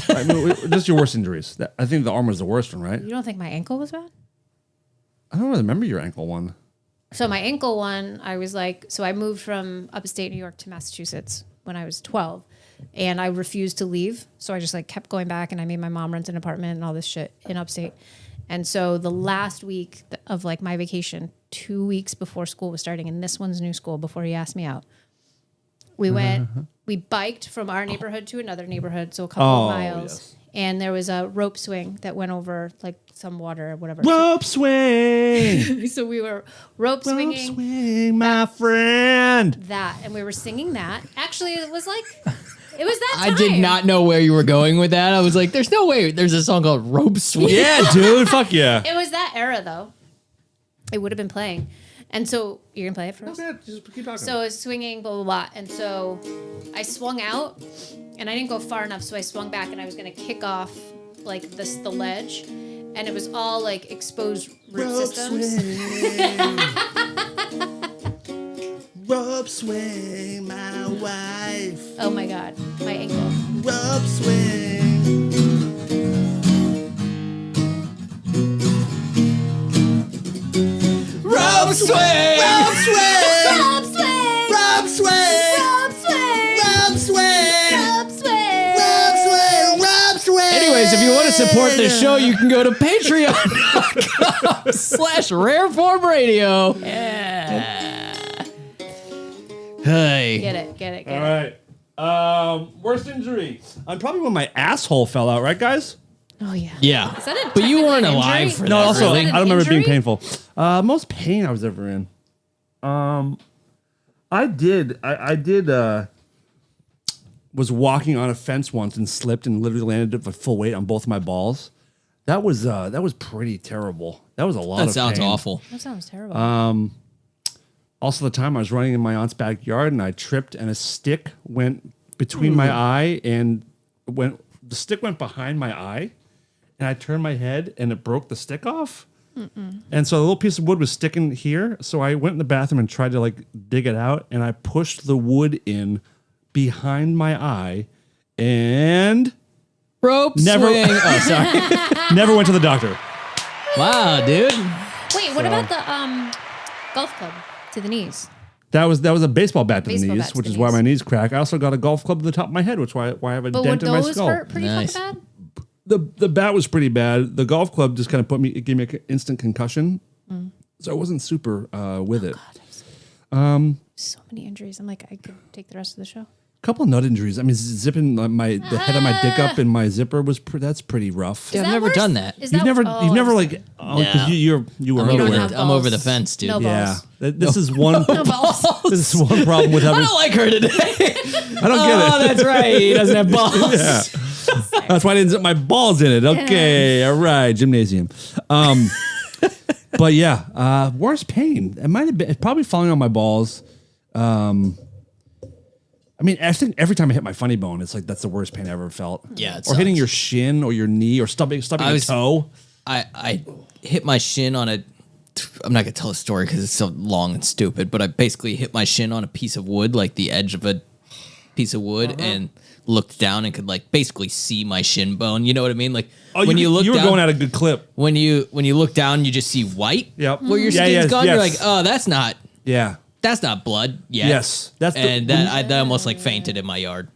I mean, just your worst injuries. I think the arm was the worst one, right? You don't think my ankle was bad? I don't really remember your ankle one. So my ankle one, I was like, so I moved from upstate New York to Massachusetts when I was 12, and I refused to leave. So I just like kept going back, and I made my mom rent an apartment and all this shit in upstate. And so the last week of like my vacation, 2 weeks before school was starting, and this one's new school before he asked me out, we went, we biked from our neighborhood to another neighborhood, so a couple of miles. Yes. And there was a rope swing that went over like some water or whatever. Rope swing. So we were rope swinging. Rope swing, my friend. That, and we were singing that. Actually, it was like It was that I time. did not know where you were going with that. I was like, there's no way there's a song called Rope Swing. Yeah, dude. Fuck yeah. It was that era, though. It would have been playing. And so, you're going to play it for us? Okay, just keep talking. So, I was swinging, blah, blah, blah. And so, I swung out, and I didn't go far enough, so I swung back, and I was going to kick off, like, the ledge. And it was all, like, exposed root systems. Rope swing, my wife. Oh, my God. My ankle. Rope swing. Rope swing! Rope swing! Rope swing! Rope swing! Rope swing! Rope swing! Rope swing! Rope swing! Rope swing! Anyways, if you want to support this show, you can go to patreon.com/rareformradio. Yeah. Hey. Get it. All right. Worst injury. Probably when my asshole fell out, right, guys? Oh, yeah. Yeah. Is that a But you technically weren't an alive injury? for No, that. also, really. I don't remember it being injury? painful. Most pain I was ever in. I did was walking on a fence once and slipped and literally landed with full weight on both my balls. That was pretty terrible. That was a lot of That sounds pain. awful. That sounds terrible. Also, the time I was running in my aunt's backyard and I tripped and a stick went between my eye and the stick went behind my eye and I turned my head and it broke the stick off. And so a little piece of wood was sticking here. So I went in the bathroom and tried to like dig it out and I pushed the wood in behind my eye and Rope Never- swing. Oh, sorry. never went to the doctor. Wow, dude. Wait, what about the golf club to the knees? That was a baseball bat to Baseball the bat knees, to which the is why knees. my knees crack. I also got a golf club to the top of my head, which why I have a But would dent in my those skull. hurt pretty Nice. fucking bad? The bat was pretty bad. The golf club just kind of gave me an instant concussion. So I wasn't super with it. So many injuries. I'm like, I could take the rest of the show. Couple nut injuries. I mean, zipping the head of my dick up in my zipper was that's pretty rough. Yeah, Is I've that never worse? done that. Is You've that- never oh, like because you were I'm earlier. have I'm over the balls. fence, dude. No Yeah, balls. this is one. This is one problem with I having. don't like her today. I don't get Oh, it. that's right. He doesn't have balls. Yeah. That's why I didn't zip my balls in it. Okay, all right, gymnasium. But yeah, worst pain. It might have been probably falling on my balls. I mean, I think every time I hit my funny bone, it's like that's the worst pain I ever felt. Yeah, it or hitting sucks. your shin or your knee or stubbing a toe. I hit my shin on a. I'm not gonna tell a story because it's so long and stupid. But I basically hit my shin on a piece of wood, like the edge of a piece of wood, and looked down and could like basically see my shin bone. You know what I mean? Like when you look you were down, going at a good clip. when you look down, you just see white. Yep. Where your Yeah, skin's yes, gone, you're yes. like, oh, that's not blood. Yet. Yes, that's the- and that I almost like fainted in my yard.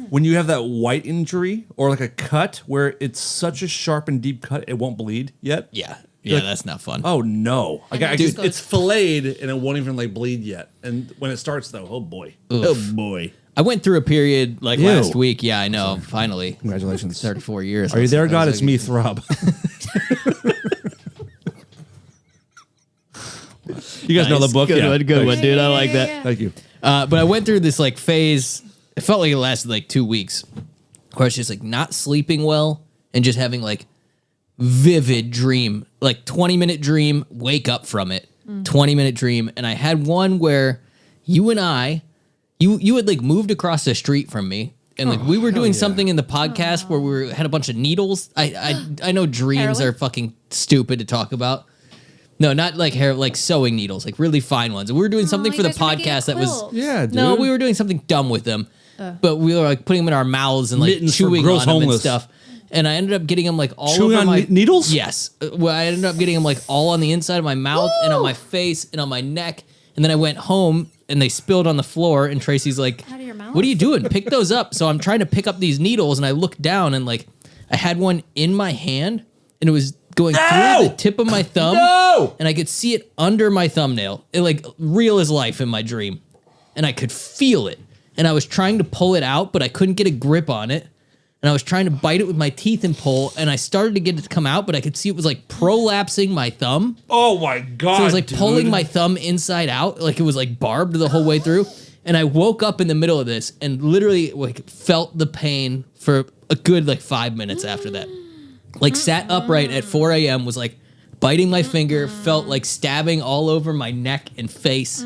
When you have that white injury or like a cut where it's such a sharp and deep cut, it won't bleed yet. Yeah, Like, that's not fun. Oh no! Like, And it just it's filleted and it won't even like bleed yet. And when it starts though, oh boy, oh boy! I went through a period like Ew. last week. Yeah, I know. Finally, Congratulations. 34 years. Are you there, God? I was It's like- me, Throb. You guys know the book, Good yeah? one, good one, dude. I like that. yeah. Thank you. But I went through this like phase. It felt like it lasted like 2 weeks, where I was just like not sleeping well and just having like vivid dream, like 20-minute dream, wake up from it, 20-minute dream. And I had one where you and I, you had like moved across the street from me. And like we were doing something in the podcast where we had a bunch of needles. I know dreams Heroin? are fucking stupid to talk about. No, not like hair, like sewing needles, like really fine ones. And we were doing something you for the guys were making a podcast that was quilt. Yeah, dude. no, we were doing something dumb with them, but we were like putting them in our mouths and like Mittens for chewing gross on them and homeless. stuff. And I ended up getting them like all Chewing over on my needles? Yes, well, I ended up getting them like all on the inside of my mouth and on my face and on my neck. And then I went home and they spilled on the floor. And Tracy's like, Out of your mouth? "What are you doing? Pick those up." So I'm trying to pick up these needles, and I looked down and like I had one in my hand, and it was going through the tip of my thumb. No! And I could see it under my thumbnail. It like real as life in my dream. And I could feel it. And I was trying to pull it out, but I couldn't get a grip on it. and I was trying to bite it with my teeth and pull, and I started to get it to come out, but I could see it was like prolapsing my thumb. Oh my God. So it was like dude. pulling my thumb inside out, like it was like barbed the whole way through. And I woke up in the middle of this and literally like felt the pain for a good like 5 minutes after that. Like sat upright at 4 a.m., was like biting my finger, felt like stabbing all over my neck and face.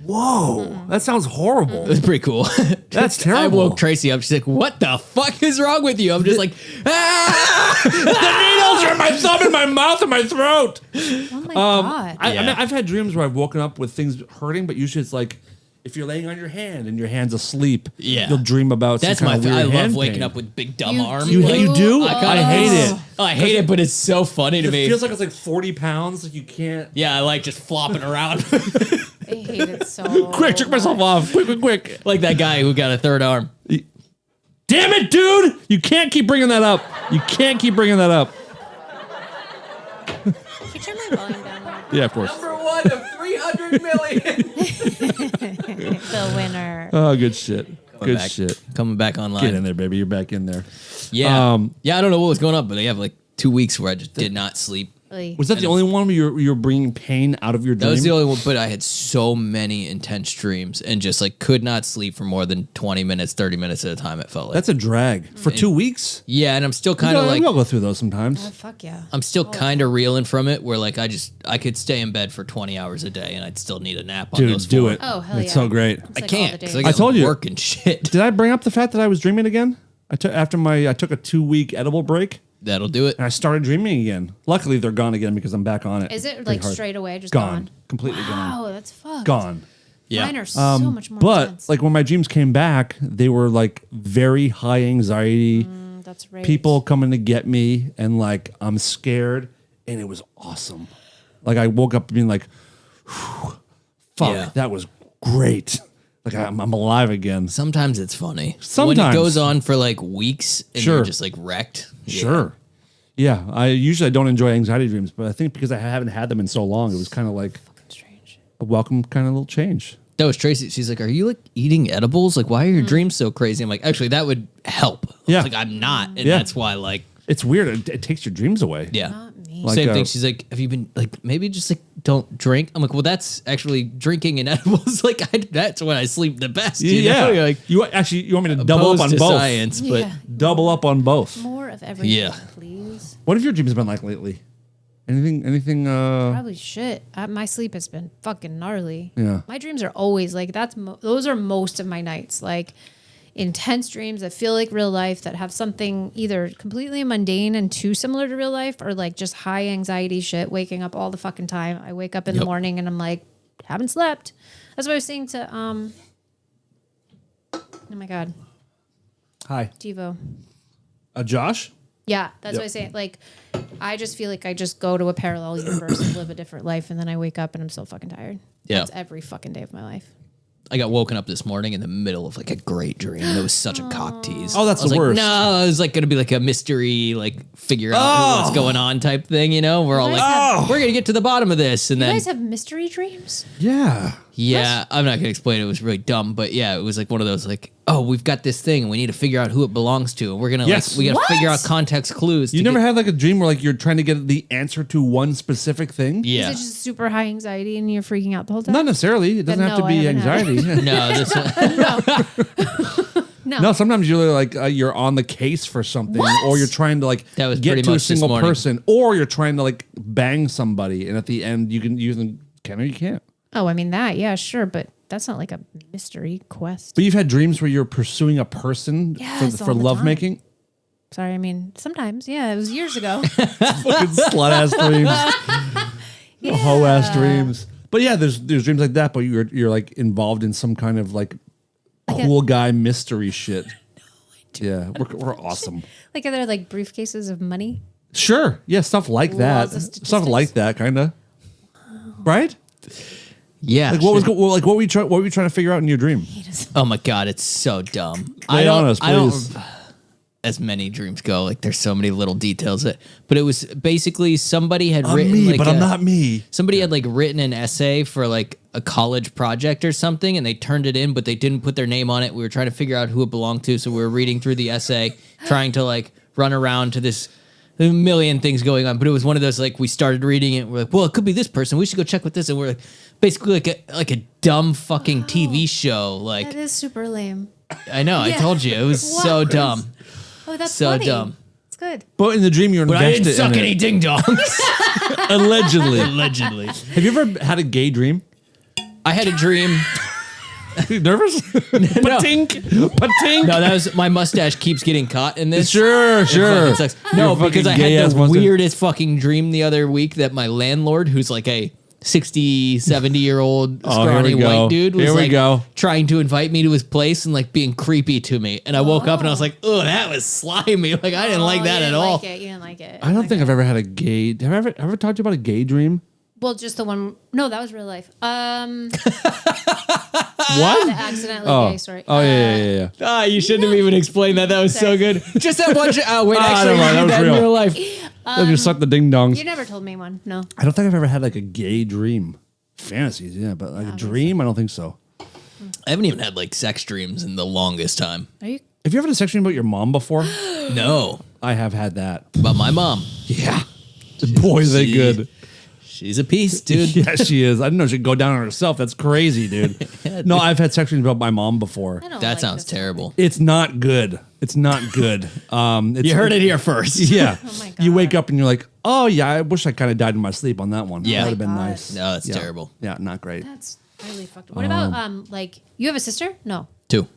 Whoa, that sounds horrible. It was pretty cool. That's terrible. I woke Tracy up. She's like, "What the fuck is wrong with you?" I'm just like, "Ah!" The needles are in my thumb, in my mouth, and my throat. Oh my God. I mean, I've had dreams where I've woken up with things hurting, but usually it's like if you're laying on your hand and your hand's asleep, Yeah. you'll dream about That's some my. kind of weird I love hand waking pain. up with big dumb You arms. do? You do? I I hate it. Oh, I hate it, but it's so funny to It me. feels like it's like 40 pounds. Like you can't. Yeah, I like just flopping around. I hate it so Quick, check myself off. Quick. Like that guy who got a third arm. Damn it, dude! You can't keep bringing that up. You can't keep bringing that up. Can you turn my volume down there? Yeah, of course. Number one of 300 million. The winner. Oh, good shit. Good back. shit. Coming back online. Get in there, baby. You're back in there. Yeah. Yeah, I don't know what was going on, but I have like 2 weeks where I just did not sleep. Really. Was that the only one where you're bringing pain out of your dream? That was the only one, but I had so many intense dreams and just like could not sleep for more than 20 minutes, 30 minutes at a time. It felt like. That's a drag. For 2 weeks? Yeah, and I'm still kind of like, we all go through those sometimes. Oh, fuck yeah. I'm still kind of reeling from it where like I could stay in bed for 20 hours a day and I'd still need a nap on Dude, those do 4. it. Oh, hell It's yeah. so great. It's I like all can't the because days. I got told you. work and shit. Did I bring up the fact that I was dreaming again? I took a 2-week edible break That'll do it. and I started dreaming again. Luckily, they're gone again because I'm back on it. Is it pretty like hard. straight away just Gone. Completely gone. Wow, that's fucked. Gone. Yeah. Mine are so much more But intense. like when my dreams came back, they were like very high anxiety. That's right. People coming to get me and like I'm scared and it was awesome. Like I woke up being like, "Whew, fuck, Yeah. that was great. Like I'm alive again. Sometimes it's funny. When Sometimes. it goes on for like weeks and Sure. you're just like wrecked. Yeah. Sure. Yeah, I usually don't enjoy anxiety dreams, but I think because I haven't had them in so long, it was kind of like Strange. a welcome kind of little change. That was Tracy. She's like, "Are you like eating edibles? Like, why are your dreams so crazy?" I'm like, "Actually, that would help." I was Yeah. like I'm not, and Yeah. that's why like It's weird. It takes your dreams away. yeah. Not me. Like, Same thing. She's like, "Have you been like maybe just like don't drink?" I'm like, "Well, that's actually drinking and edibles. Like that's when I sleep the best." You Yeah. know? You're like you want me to double up opposed on to both? science, but Yeah. Double up on both. More of everything, Yeah. please. What have your dreams been like lately? Anything? Probably shit. My sleep has been fucking gnarly. Yeah. My dreams are always like those are most of my nights. Like intense dreams that feel like real life that have something either completely mundane and too similar to real life or like just high anxiety shit, waking up all the fucking time. I wake up in the morning and I'm like, haven't slept. That's what I was saying to oh my God, Hi, Devo. Josh. Yeah, that's what I say. Like, I just feel like I just go to a parallel universe and live a different life, and then I wake up and I'm so fucking tired. Yeah. That's every fucking day of my life. I got woken up this morning in the middle of like a great dream. It was such a cock tease. Oh, that's I was the like, worst. No, it was like going to be like a mystery, like figure out what's going on type thing. You know, we're all guys like, have- we're going to get to the bottom of this, and You then guys have mystery dreams? Yeah. yeah, I'm not going to explain it. It was really dumb, but yeah, it was like one of those like, oh, we've got this thing, and we need to figure out who it belongs to, and we're gonna Yes. like we got to What? figure out context clues. You to never get- had like a dream where like you're trying to get the answer to one specific thing? yeah. Is it just super high anxiety and you're freaking out the whole time? Not necessarily. It doesn't Then have to no, I be haven't had anxiety. No, this, No, sometimes you're like you're on the case for something, What? or you're trying to like That was get pretty to a much this single morning. person, or you're trying to like bang somebody, and at the end you can or you can't. Oh, I mean that, yeah, sure, but that's not like a mystery quest. But you've had dreams where you're pursuing a person Yes, for all the lovemaking. Sorry, I mean sometimes, yeah, it was years ago. Fucking slut ass dreams, hoe ass dreams. But yeah, there's dreams like that, but you're like involved in some kind of like cool guy mystery shit. Yeah, we're awesome. Like are there like briefcases of money? Sure, yeah, stuff like that, Laws of stuff statistics? like that, kind of. Right? yeah. Like what was shit. what were you trying to figure out in your dream? Oh my god, it's so dumb. Lay on us, I don't. please. as many dreams go. Like there's so many little details but it was basically somebody had written me, like but I'm not me. Somebody had like written an essay for like a college project or something, and they turned it in, but they didn't put their name on it. We were trying to figure out who it belonged to, so we were reading through the essay, trying to like run around to this a million things going on. But it was one of those like we started reading it, we're like, well, it could be this person. We should go check with this, and we're like, basically like a dumb fucking TV show. Like That is super lame. I know, I told you it was so dumb. Oh, that's So funny. dumb. It's good. But in the dream, you're But I invested didn't suck in any it. ding dongs. Allegedly. Allegedly. Have you ever had a gay dream? I had a dream. You nervous? Patink. Patink. No, that was my mustache keeps getting caught in this. Sure, sure. It sucks. No, Your because I fucking had gay-ass the mustache. weirdest fucking dream the other week that my landlord, who's like a 60, 70-year-old Oh, here scrawny we go. white dude, was Here we like go. trying to invite me to his place and like being creepy to me. And I woke up and I was like, oh, that was slimy. Like I didn't like that at all. You didn't like it. I don't think I've ever had a gay. Have I ever talked to you about a gay dream? Well, just the one. No, that was real life. What? The accidentally gay story. Oh yeah. Ah, you shouldn't have even explained that. That was so good. Just that one. Wait, actually, never mind, you did that was that in real. real life. They'll just suck the ding dongs. You never told me one. No. I don't think I've ever had like a gay dream. Fantasies, yeah, but like a dream, I don't think so. I haven't even had like sex dreams in the longest time. Are you? Have you ever had a sex dream about your mom before? No, I have had that. but my mom, Yeah. Boy, are they She- good. she's a piece, dude. Yeah, she is. I didn't know she could go down on herself. That's crazy, dude. No, I've had sex dreams about my mom before. I don't That like sounds this. terrible. It's not good. It's not good. It's, You heard it here first. Yeah. Oh my You God. wake up and you're like, oh yeah, I wish I kind of died in my sleep on that one. Yeah. That would have been Oh my God. nice. No, that's Yeah. terrible. Yeah, not great. That's really fucked up. What about like you have a sister? No. 2.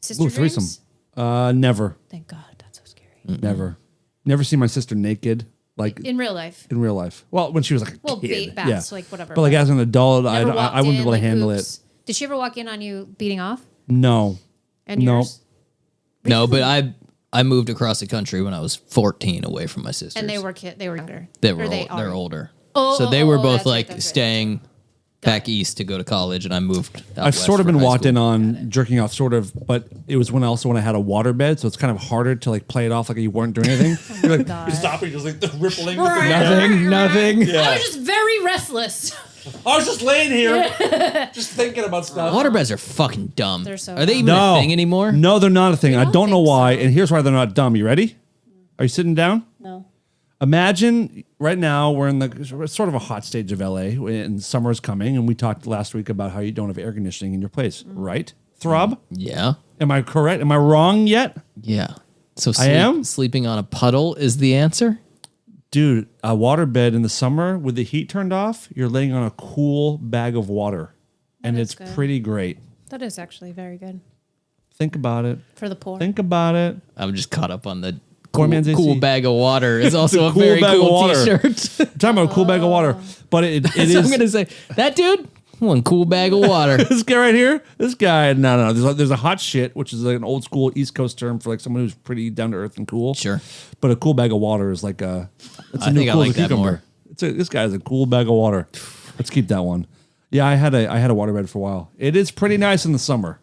Sister Ooh, dreams? threesome. Never. Thank God. That's so scary. Never. Never seen my sister naked. Like In real life. in real life. Well, when she was like a Well, kid. baths, like whatever. But like as an adult, I Never walked wouldn't be in, able to like, handle oops. it. Did she ever walk in on you beating off? No. And No. yours? No, but I moved across the country when I was 14 away from my sisters. And they were they were younger. They were Or they're are. older. Oh, so they were both that's right, like that's right. staying back east to go to college, and I moved. Out I've west sort of for been high walked school. in on jerking off, sort of, but it was when I had a water bed, so it's kind of harder to like play it off like you weren't doing anything. You're like, God. you're stopping, just like rippling. Nothing. I was just very restless. I was just laying here, just thinking about stuff. Waterbeds are fucking dumb. They're so Are they dumb. even a thing anymore? No, they're not a thing. I don't know think why, so. and here's why they're not dumb. You ready? Are you sitting down? No. Imagine right now we're in the sort of a hot stage of LA, and summer's coming, and we talked last week about how you don't have air conditioning in your place, right? Throb? Yeah. Am I correct? Am I wrong yet? Yeah. So am? sleeping on a puddle is the answer? Dude, a water bed in the summer with the heat turned off, you're laying on a cool bag of water, and is it's good. pretty great. That is actually very good Think about it. for the poor. Think about it. I'm just caught up on the Poor cool, man's AC. cool bag of water is also a Cool very bag of cool water. t-shirt. I'm talking about a cool bag of water, but it So is. I'm gonna say that dude, one cool bag of water. This guy right here, this guy, no. There's a hot shit, which is like an old school East Coast term for like someone who's pretty down to earth and cool. Sure. But a cool bag of water is like a. It's a I new think I cool like as a that cucumber. more. This guy is a cool bag of water. Let's keep that one. Yeah, I had a waterbed for a while. It is pretty nice in the summer,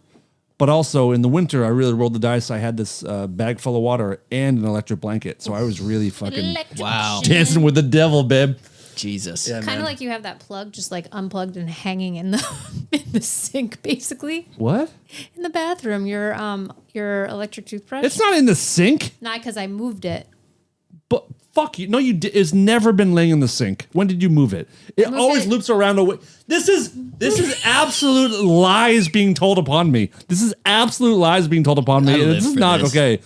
but also in the winter, I really rolled the dice. I had this bag full of water and an electric blanket, so I was really fucking Wow. dancing with the devil, babe. Jesus. Kind of like you have that plug just like unplugged and hanging in the in the sink, basically What? in the bathroom. Your electric toothbrush. It's not in the sink. not because I moved it. But fuck you. No, you did. It's never been laying in the sink. When did you move it? It moved always it- loops around away. This is absolute lies being told upon me. This is absolute lies being told upon me. I live This is for not this. okay.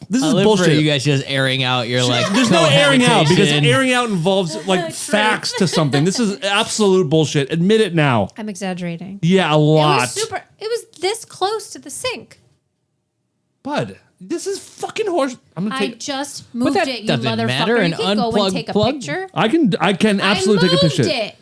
This I is live bullshit. for you guys just airing out. You're like, There's no airing out because cohabitation. airing out involves like facts to something. This is absolute bullshit. Admit it now. I'm exaggerating. Yeah, a It lot. was super. It was this close to the sink. Bud, this is fucking horse. I'm gonna I take. just moved that it, you doesn't motherfucker. matter. An You can go and unplugged take a plug? picture. I can absolutely I take a moved picture. it.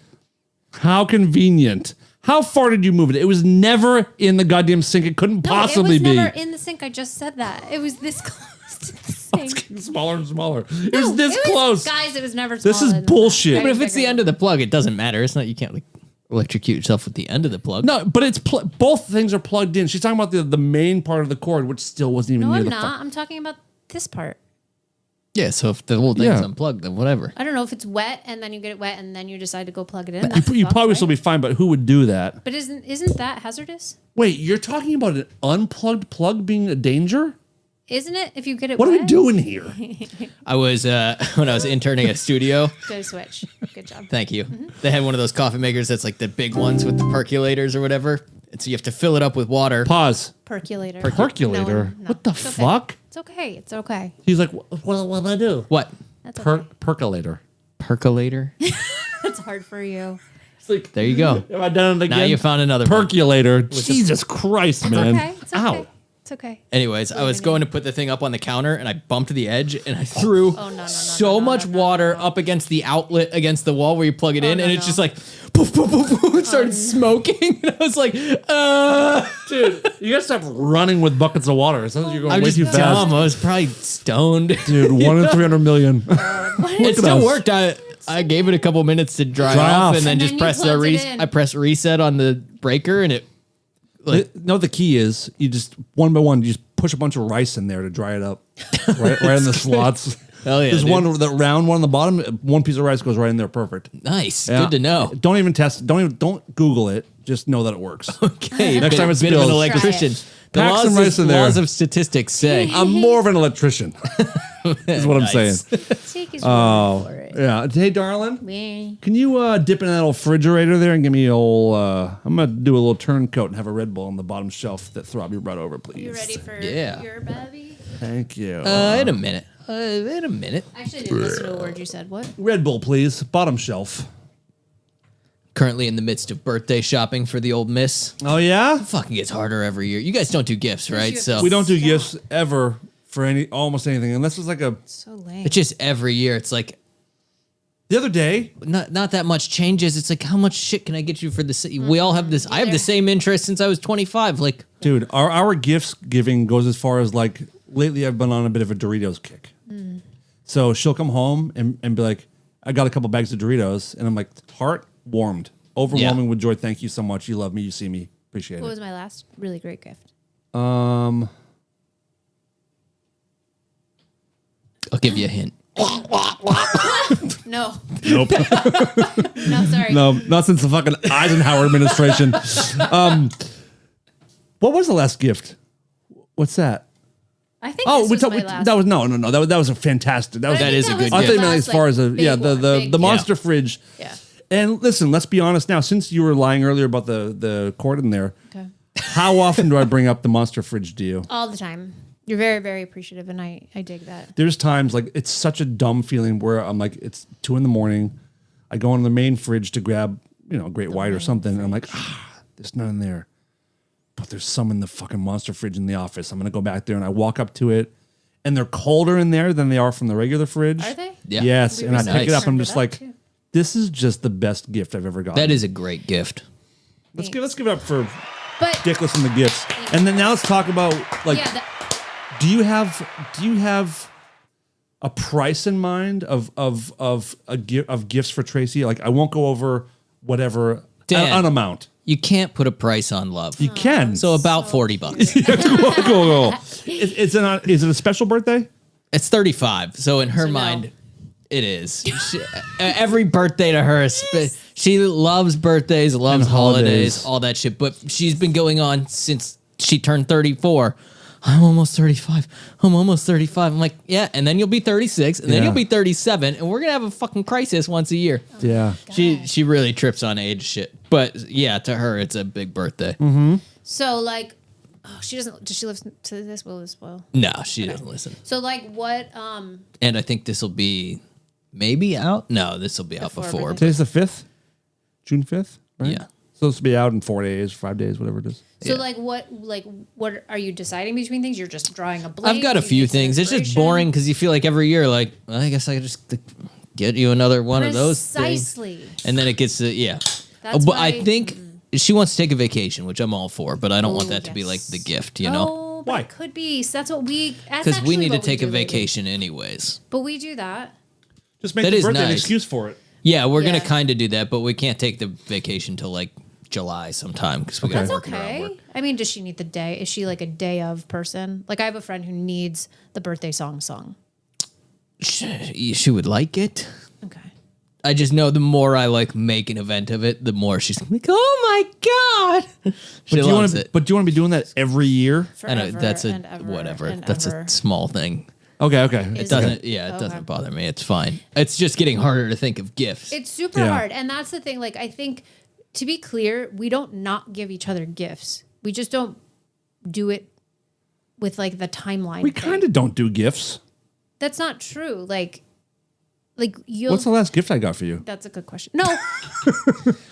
How convenient. How far did you move it? It was never in the goddamn sink. It couldn't No, possibly it was be. never in the sink. I just said that. It was this close to the sink. Smaller and smaller. It No, was this close. Guys, it was never This smaller is than bullshit. that. But if it's Bigger the end of the plug, it doesn't matter. It's not. You can't like electrocute yourself with the end of the plug. No, but it's both things are plugged in. She's talking about the main part of the cord, which still wasn't even No, near I'm the not. fuck. I'm talking about this part. Yeah, so if the whole thing's unplugged, then whatever. I don't know if it's wet and then you get it wet and then you decide to go plug it in. You probably still be fine, but who would do that? But isn't that hazardous? Wait, you're talking about an unplugged plug being a danger? Isn't it? If you get it What wet? are we doing here? I was when I was interning at a studio. Go to Switch. Good job. Thank you. They had one of those coffee makers that's like the big ones with the percolators or whatever. And so you have to fill it up with water. Pause. Percolator. Percolator? No, What the it's okay. fuck? It's okay. It's okay. He's like, what do I do? What? That's okay. Percolator. Percolator? That's hard for you. There you go. Have I done it again? Now you found another one. Percolator. Jesus Christ, man. Okay. It's okay. Ow. It's okay. Anyways, I was going to put the thing up on the counter and I bumped the edge and I threw so much water up against the outlet against the wall where you plug it in and it's just like poof, poof, poof, poof, it started smoking and I was like, Dude, you gotta stop running with buckets of water. It sounds like you're going I'm way just too dumb. fast. I was probably stoned. Dude, 1 in 300 million. It still worked. I gave it a couple minutes to dry off and then And just then you press plugged it in. I pressed reset on the breaker and it No, the key is you just one by one, you just push a bunch of rice in there to dry it up, right in the slots. Hell yeah, There's dude. one, the round one on the bottom. One piece of rice goes right in there, perfect. Nice. Yeah. Good to know. Don't even test. Don't Google it. Just know that it works. Okay, Next time it bit of an spills, electrician. The pack some rice in there. laws of statistics say. I'm more of an electrician. Is what I'm saying. Take his Oh, word for it. yeah. Hey, darling, Yeah. can you dip in that old refrigerator there and give me a old? I'm gonna do a little turncoat and have a Red Bull on the bottom shelf that Throbby brought over, please. You ready for Yeah. your baby? Thank you. In a minute. In a minute. I actually didn't listen to a word you said. What? Red Bull, please. Bottom shelf. Currently in the midst of birthday shopping for the old miss. Oh yeah. Fucking gets harder every year. You guys don't do gifts, right? you- So We don't do gifts ever for almost anything unless it's like a. So lame. it's just every year. It's like The other day, not that much changes. It's like how much shit can I get you for this? We all have this. I have the same interest since I was 25. Like dude, our gifts giving goes as far as like lately I've been on a bit of a Doritos kick. So she'll come home and be like, I got a couple bags of Doritos, and I'm like, heart warmed, overwhelming with joy. Thank you so much. You love me. You see me. Appreciate What it. was my last really great gift? I'll give you a hint. No. Nope. No, sorry. No, not since the fucking Eisenhower administration. What was the last gift? What's that? I think this was my last. that was no. That was a fantastic. That was That is a good I gift. think as far as the monster fridge. Yeah. And listen, let's be honest now. Since you were lying earlier about the cord in there, Okay. how often do I bring up the monster fridge to you? All the time. You're very, very appreciative, and I dig that. There's times like it's such a dumb feeling where I'm like, it's 2 a.m. I go into the main fridge to grab, a Great White or something, and I'm like, there's none in there. But there's some in the fucking monster fridge in the office. I'm gonna go back there and I walk up to it, and they're colder in there than they are from the regular fridge. Are they? Yeah. Yes, We and I recently pick it up. I'm turned just it up, like, too. this is just the best gift I've ever gotten. That is a great gift. Let's give it up for But Dickless and the gifts, and then now let's talk about like, yeah, do you have a price in mind of gifts for Tracy? Like, I won't go over whatever Dan. an amount. You can't put a price on love. You can. So about $40. Cool. Is it a special birthday? It's 35. So in her no. mind, it is. Every birthday to her, she loves birthdays, loves And holidays. holidays, all that shit. But she's been going on since she turned 34. I'm almost 35. I'm almost 35. I'm like, yeah, and then you'll be 36, and then Yeah. you'll be 37, and we're gonna have a fucking crisis once a year. Yeah. She really trips on age shit. But yeah, to her, it's a big birthday. Mm-hmm. so like, she doesn't. Does she listen to this? Will this spoil? No, she doesn't listen. So like, what? And I think this will be maybe out. No, this will be out Before before. birthday. Today's the 5th, June 5th, right? Yeah. So this will be out in 4 days, 5 days, whatever it is. So Yeah. what are you deciding between things? You're just drawing a blank. I've got a You few need some things. It's just inspiration? boring because you feel like every year, like, well, I guess I could just get you another one of those things. Precisely. And then it gets to, yeah. That's But why- I think she wants to take a vacation, which I'm all for, but I don't want Oh, that to be like yes. the gift, you know? Oh, but Why? it could be. So that's what we. Because we need to take a vacation anyways. But we do that. Just make That the is birthday an nice. excuse for it. Yeah, we're going Yeah. to kind of do that, but we can't take the vacation till like July sometime because we got That's to work around okay. work. I mean, does she need the day? Is she like a day of person? Like I have a friend who needs the birthday song sung. She would like it. Okay. I just know the more I like make an event of it, the more she's like, "Oh my god!" She loves it. But do you want to be doing that every year? I know Forever that's a and ever whatever. and That's ever. a small thing. Okay. It doesn't. Yeah, it doesn't bother me. It's fine. It's just getting harder to think of gifts. It's super hard. And that's the thing. Like, I think, to be clear, we don't not give each other gifts. We just don't do it with, like, the timeline. We kind of don't do gifts. That's not true. Like you'll... What's the last gift I got for you? That's a good question. No.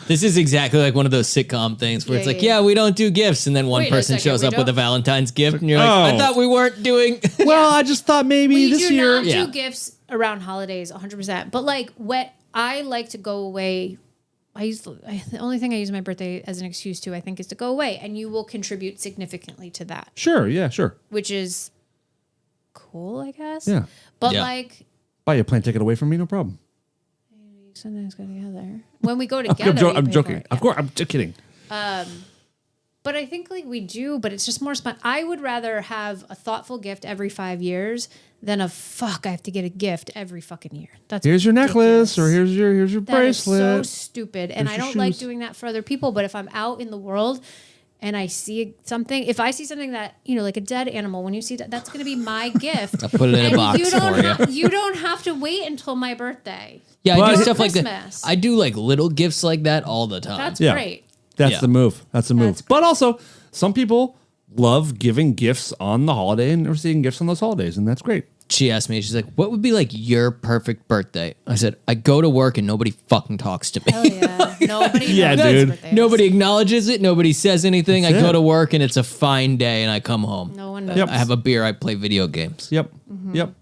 This is exactly like one of those sitcom things where it's like, yeah, we don't do gifts. And then one Wait a person second, shows we up with a don't? Valentine's gift. And you're like, I Oh. thought we weren't doing... Well, I just thought maybe We this do year. not Yeah. do gifts around holidays, 100%. But, like, I like to go away... the only thing I use my birthday as an excuse to, I think, is to go away. And you will contribute significantly to that. Sure. Yeah. Sure. Which is cool, I guess. Yeah. But, Yeah. like... Buy you a plane ticket away from me, no problem. Sometimes go together. When we go together, I'm you pay joking. for it, Of yeah. course, I'm just kidding. But I think like we do, but it's just more fun. I would rather have a thoughtful gift every 5 years than I have to get a gift every fucking year. That's Here's your necklace, or ridiculous. here's your That is bracelet. so stupid. And Here's I your don't like shoes. doing that for other people. But if I'm out in the world and I see something, if I see something that, like a dead animal, when you see that, that's going to be my gift. I put it in a And box you don't for you. You don't have to wait until my birthday. Yeah, I But- do stuff like that. Christmas. I do like little gifts like that all the time. That's Yeah. great. That's Yeah. the move. That's the move. That's But also, some people love giving gifts on the holiday and receiving gifts on those holidays, and that's great. She asked me, she's like, what would be like your perfect birthday? I said, I go to work and nobody fucking talks to me. Hell yeah. Nobody Yeah, knows whose dude. birthday it is. Nobody acknowledges it. Nobody says anything. That's I go it. to work and it's a fine day and I come home. No one knows. Yep. I have a beer. I play video games. Yep. Yep.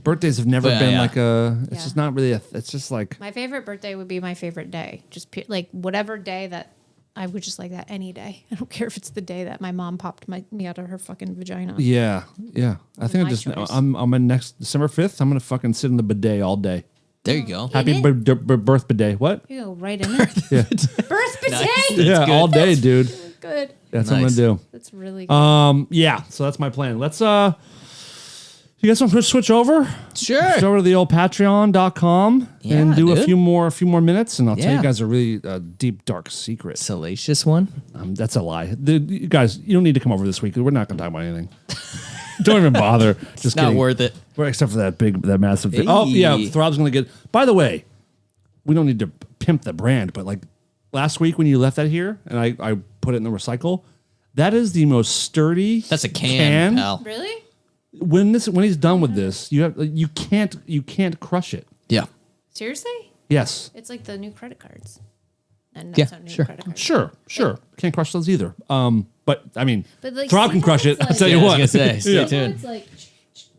Birthdays have never But, been yeah. like a. It's Yeah. just not really a. It's just like. My favorite birthday would be my favorite day. Just like whatever day that I would just like that any day. I don't care if it's the day that my mom popped me out of her fucking vagina. Yeah. Yeah. I think My I just. choice. I'm in next December 5th. I'm gonna fucking sit in the bidet all day. There you go. Happy it? birth bidet. What? You go right in there. Yeah. Birth bidet. Yeah. good. All day, dude. Good. That's what I'm Nice. gonna do. That's really good. Yeah, so that's my plan. Let's you guys want to switch over? Sure. Switch over to the old patreon.com and Yeah, do a dude. few more minutes, and I'll tell Yeah. you guys a really deep, dark secret. Salacious one. That's a lie. You guys, you don't need to come over this week. We're not going to talk about anything. Don't even bother. Just Not kidding. worth it. Well, except for that massive thing. Oh, yeah, Hey. Throb's going to get... By the way, we don't need to pimp the brand, but like last week when you left that here, and I put it in the recycle, that is the most sturdy... That's a can, pal. Really? When he's done with this, you can't crush it. Yeah. Seriously? Yes. It's like the new credit cards. And Yeah, that's not new sure. credit cards. Sure. Can't crush those either. But I mean, But, like, Throb can crush it. sometimes, I'll tell you Yeah, I what. was gonna say, stay Yeah. tuned. It's like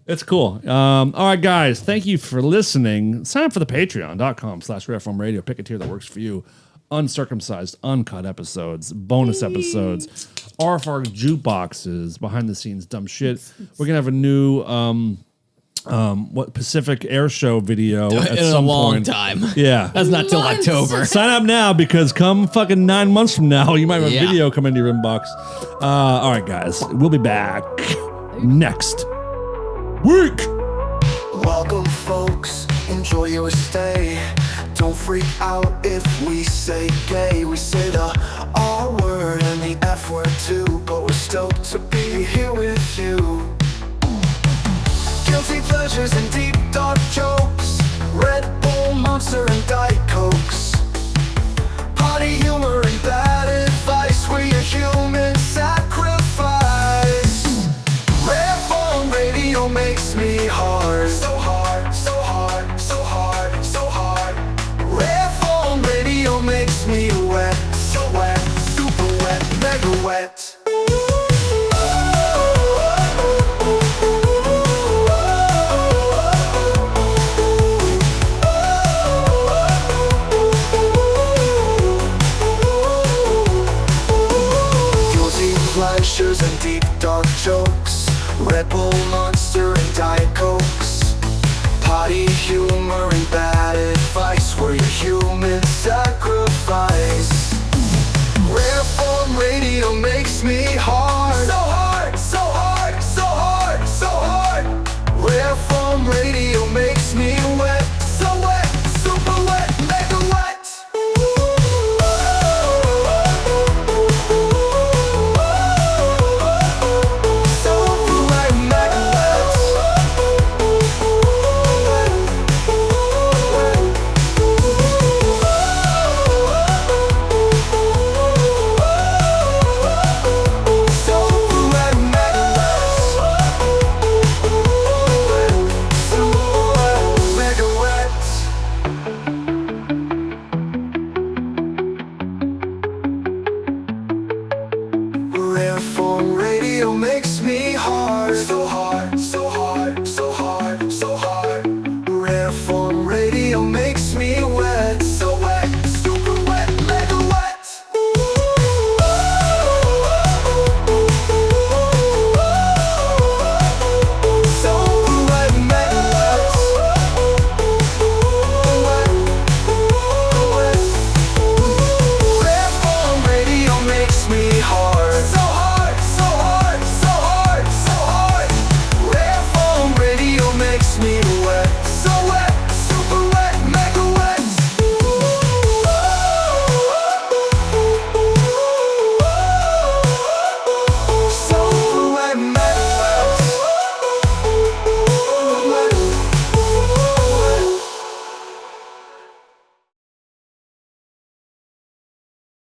It's cool. All right, guys. Thank you for listening. Sign up for the patreon.com/reformradio. Pick a tier that works for you. Uncircumcised, uncut episodes, bonus episodes, RFR jukeboxes, behind the scenes dumb shit. We're gonna have a new Pacific Air Show video at In a some long point. time. Yeah. That's not till Months. October. Sign up now because come fucking 9 months from now, you might have a Yeah. video come into your inbox. All right, guys. We'll be back next week. Welcome, folks. Enjoy your stay. Don't freak out if we say gay. We say the R word and the F word too, but we're stoked to be here with you. Guilty pleasures and deep dark jokes. Red Bull, Monster, and Diet Cokes. Potty humor and bad advice. We're your human sacrifice. Reform radio makes me hard. So hard, so hard, so hard, so hard. Reform radio makes me wet. So wet, super wet, mega wet. Guilty pleasures and deep dark jokes. Red Bull, Monster, and Diet Cokes. Potty humor and bad advice. We're your human sacrifice. Rare form radio makes